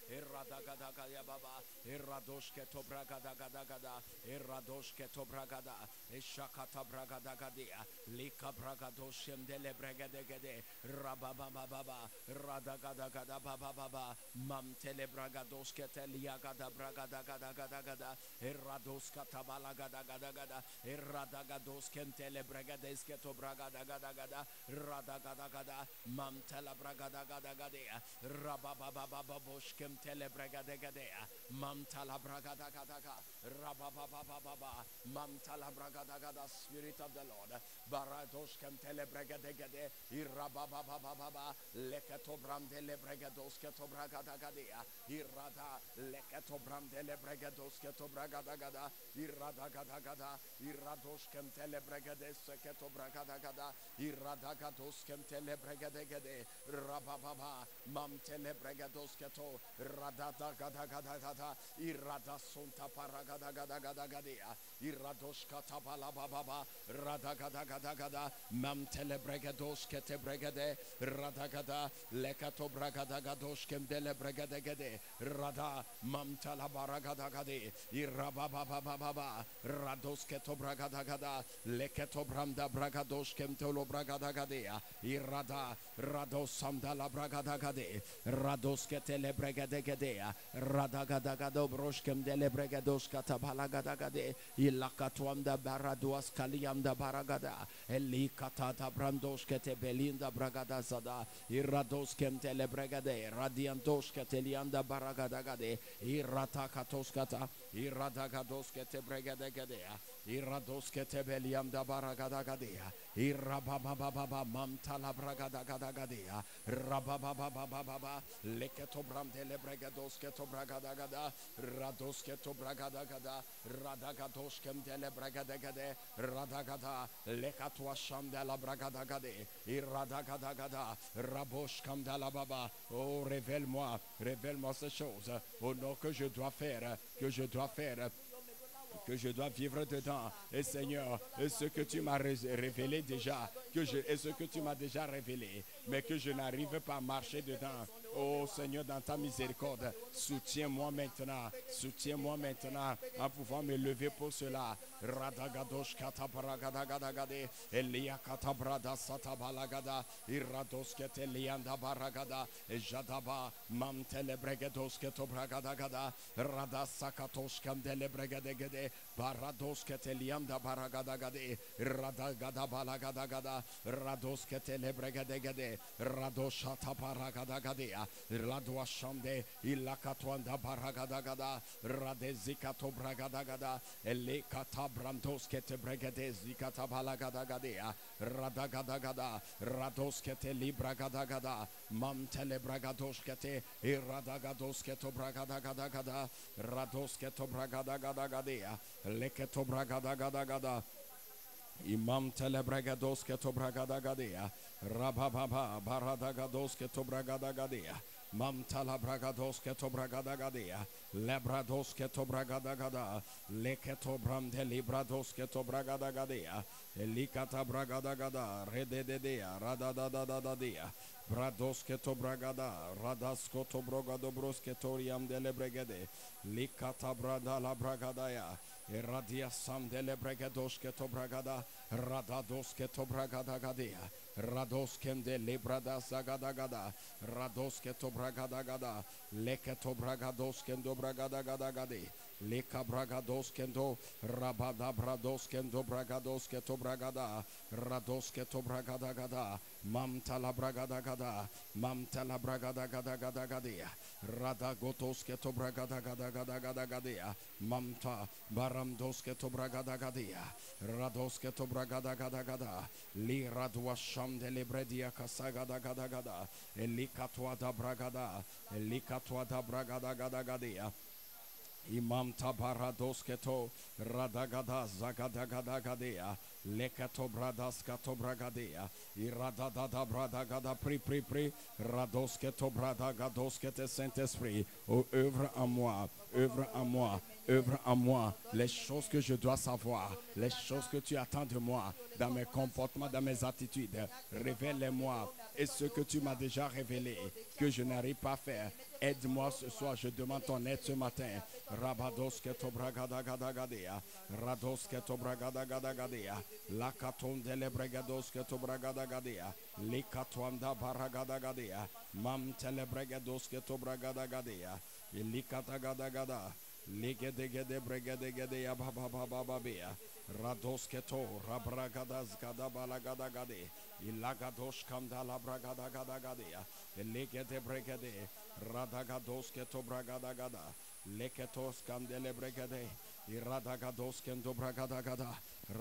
Eradagadagaya Baba, Eradoshke to Bragadagada, Eradoshke to Bragada, Eshakata Bragadagadea, Lika Bragadoshem de Lebregadegade, Rababa Baba, Radagadagada Baba, Mamtele Bragadoske Teliagada Bragadagadagada, Eradoska Tabalagadagada, Eradagadoske Telebregadeske to Bragadagada, Radagadagada, Mamtela Bragadagadagada, Rababa Baba Boshkem Telebregadegadea, Mamtala Bragadagadaga, Rababa, Mamtala Bragadagada, Spirit of the Lord, Baradoshkem Telebregadegade, Irababa, Leketobram de Lebregadoske to Bragadagadea, Irada, Leketobram de Lebregadoske to Bragadagada, Iradagadagada, Iradoshkem Telebregadeske to Bragadagada, Iradagadoshkem Telebregadegade, Rababa, Mamtelebregadoske to Radadagadagada, Irada Sunta Paragadagadagadia, Iradoshka Tabalababa, Radagadagadagada, Mamtelebregadoske te bregade, Radagada, Lekato Bragadagadoshkem delebregadegade, Rada, Mamtalabaragade, Irababa, Radoske to Bragadagada, Leketo Branda Bragadoshkem tolo Bragadagadea, Irada, Radosamdala Bragadagade, Radoske telebregadegedea, Radagadagado Broshkem delebregadoshka Tabalagadagade, Ilakatuanda Baraduas Kalianda Baragada, Elikatata Brandoshke Tebelinda Bragadazada, Iradoskem telebregade, Radiandoshke Telianda Baragadagade, Iratakatoskata, Iradagadoske Tebregadegedea, Iradoske Tebelianda Baragadagadea, Irababa Mamtala Bragadagagadea, Rababa Leketobram delebregadoske to Bragadagada, Radoske to Bragadagada, Radagadoshkem delebregadegade, Radagada, Lekatuasham de la Bragadagade, Iradagadagada, Raboshkam de la Baba. Oh, révèle-moi ces choses. Oh non, que je dois faire, que je dois vivre dedans. Et Seigneur, et ce que tu m'as révélé déjà, et ce que tu m'as déjà révélé, mais que je n'arrive pas à marcher dedans. Oh Seigneur, dans ta miséricorde, soutiens-moi maintenant en pouvant me lever pour cela. Radagadosh katabragadagade, Elia katabrada satabalagada, Iradoskete lianda baragada, Jadaba, Mamtelebregadoske tobragadagada, Radasakatoshkam delebregadegede, Baradoskete lianda baragadagade, Radagada balagadagada, Radoskete lebregadegede, Radoshata baragadagade, Radoashande, Ilakatwanda baragadagada, Radezikato bragadagada, Elekata brandos que te bregedes zikatala gada gadea radagada gada rados que te libra gada gada mantele bragados que te iradagados que to bragada gada gada rados que to bragada gada gadea leketo bragada gada gada Imam telebragados que to bragada gadea rababa baradagados que to bragada gadea Mam talabragados que to bragada gadea lebrados que to bragada gada leketo brande librados que to bragada gadea elikata bragada gada redededea radadadadadea brados que to bragada radas que to bragado bros que toriam delebregede likata brada la bragadaya Radia sam dele bregados que to bragada radados que to bragada gadea rados kem de librada zagada gada rados que to bragada gada leke to bragados kem do bragada gada gade leka bragados kem do rabada brados kem do bragados que to bragada rados que to bragada gada mam tala bragada gada mam tala bragada gada gada gadea rada gotos que to bragada gada gada gada gadea mamta baramdos que to bragada gadea rados que to bragada gada gada li radwa sham de lebredia kasagada gada gada elikatwa da bragada gada gadea Imam tabarados keto radagada zagadagada gadea lekato bradas kato bragadea iradada bradagada pri rados keto bradagados kete Saint-Esprit oh, œuvre en moi les choses que je dois savoir, les choses que tu attends de moi dans mes comportements, dans mes attitudes, révèle-les-moi et ce que tu m'as déjà révélé que je n'arrive pas à faire, aide-moi ce soir, je demande ton aide ce matin. Rabados keto bragada gada gadea rados keto bragada gada gadea la katon dele bregados keto bragada gadea li katwanda baragada gadea mam tele bregados keto bragada gadea li kata gada gada ligede bregede gede baba bea rados keto rabragadas gada balagada gade ilagados kamda la bragada gada gadea ligede bregede radagados keto bragada gada leketos kandele bregede iradagados kendo bragada gada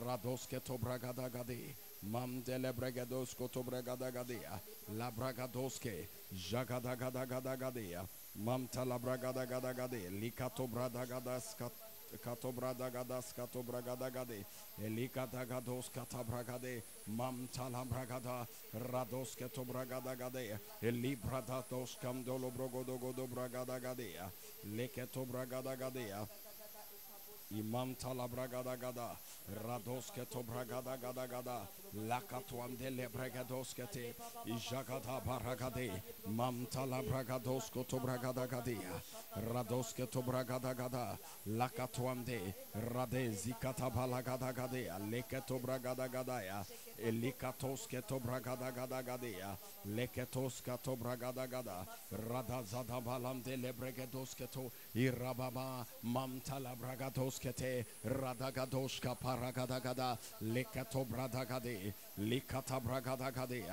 rados keto bragada gade mamdele bregados koto bragada gadea la bragados ke jagada gada gada gadea mamta la bragada gada gade likato bradagadas kato bradagadas kato bragada gade elikata gados kata bragade mamta la bragada rados keto bragada gade elibrada dos kamdolo brogodo godo bragada gadea leketo bragada gadea Imam tala bragada gada rados keto bragada gada gada lakatwande le bragados kete ijagada baragade mam tala bragados koto bragada gadea rados keto bragada gada lakatwande rade zikata balagada gadea leketo bragada gadaya elikatos keto bragada gada gadea leketos kato bragada gada rada zada balamde le bragados keto irababa mam tala bragados kete radagados kaparagadagada lekato bradagade likata bragadagade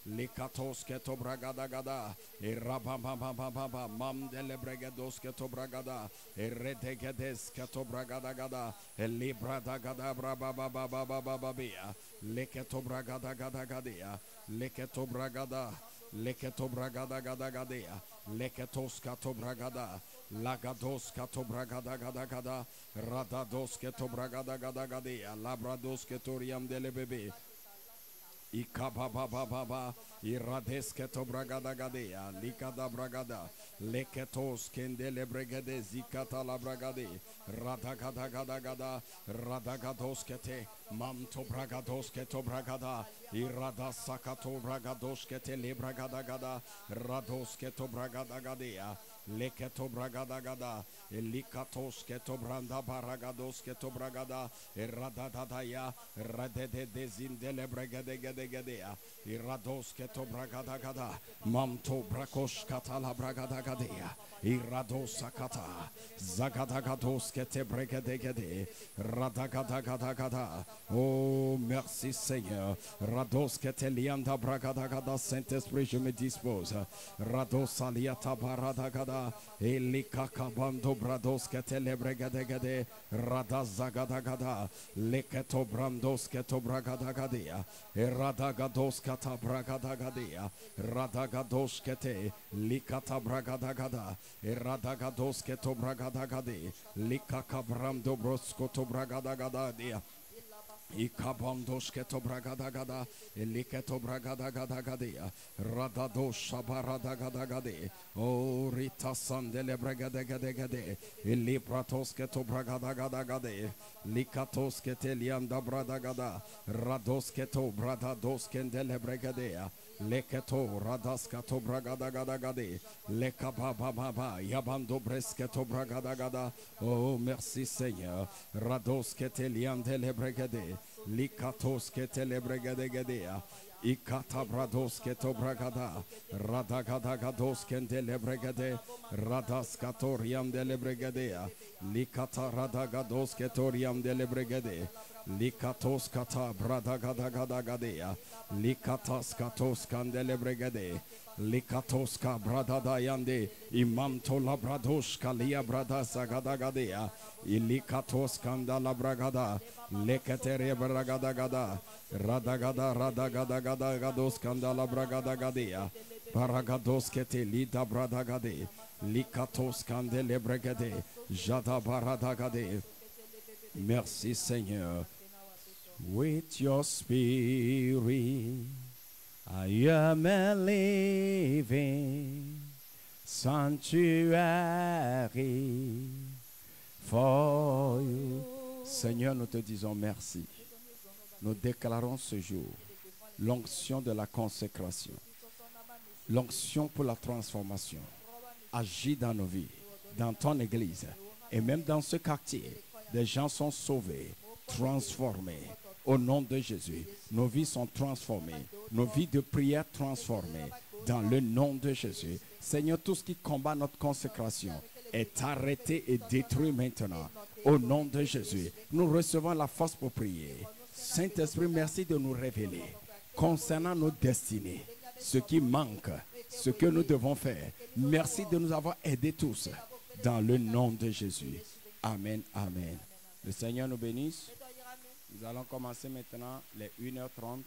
likatos keto bragadagada irababa mam dele bregados keto bragada eredegedes keto bragadagada elibradagada brababa leketo bragadagada leketo bragada gada gadea leketos kato bragada lagados kato bragada gada gada radados keto bragada gada gadea labrados ketoriam dele bebe ikababa irades keto bragada gadea likada bragada leketos kendele bregade zikata la bragade radagada gada gada radagados kete mamto bragados keto bragada irada sakato bragados kete le bragada gada rados keto bragada gadea leketo bragada gada elikatos keto branda baragados keto bragada iradadaya radede dezindele bragade gadea irados keto bragada gada mamto brakos katala bragada gadea irados sakata zagadagados kete bragade gade radagada gada. Oh merci Seigneur rados kete lianda bragada gada Saint-Esprit je me dispose rados aliata barada gada elikakabando brados que te lebregadegade, radazagadagada, leketo brandos que to bragadagadea, radagados kata bragadagadea, radagados que te, likata bragadagada, radagados que to bragadagade, likakabramdo brosko to bragadagada. Ikabandos keto bragadagada, eliketo bragadagadagadea, radado shabaradagade, o rita sandele bragadagade, elipratos keto bragadagade, likatos ketelianda bradagada, rados keto bradados kendele bragadea, leketo radas kato bragadagade, lekababa yabando bresketo bragadagada. Oh merci Seigneur, rados keteliandele bragade. Likatos ke telebregadegedea, ikatabrados ke tobragada, radagadagados ke delebregade, radas katoriam delebregadea, likata radagados ke toriam delebregade, likatos kata bradagadagadagedea, likatas katos kandelebregade, likatos ka bradadayande, imamto labrados kalia bradasagadagadea, ilikatos kandala bragada. Leketere bragadagada, radagada radagadagada gados kandala bragadagadia, baragados kete lida bradagade, likatos kandele bregade, jada baradagade. Merci Seigneur. With your spirit, I am a living sanctuary for you. Seigneur, nous te disons merci. Nous déclarons ce jour l'onction de la consécration, l'onction pour la transformation. Agis dans nos vies, dans ton église et même dans ce quartier. Des gens sont sauvés, transformés. Au nom de Jésus, nos vies sont transformées, nos vies de prière transformées. Dans le nom de Jésus, Seigneur, tout ce qui combat notre consécration est arrêté et détruit maintenant. Au nom de Jésus, nous recevons la force pour prier. Saint-Esprit, merci de nous révéler concernant nos destinées, ce qui manque, ce que nous devons faire. Merci de nous avoir aidés tous. Dans le nom de Jésus. Amen, amen. Le Seigneur nous bénisse. Nous allons commencer maintenant les 1h30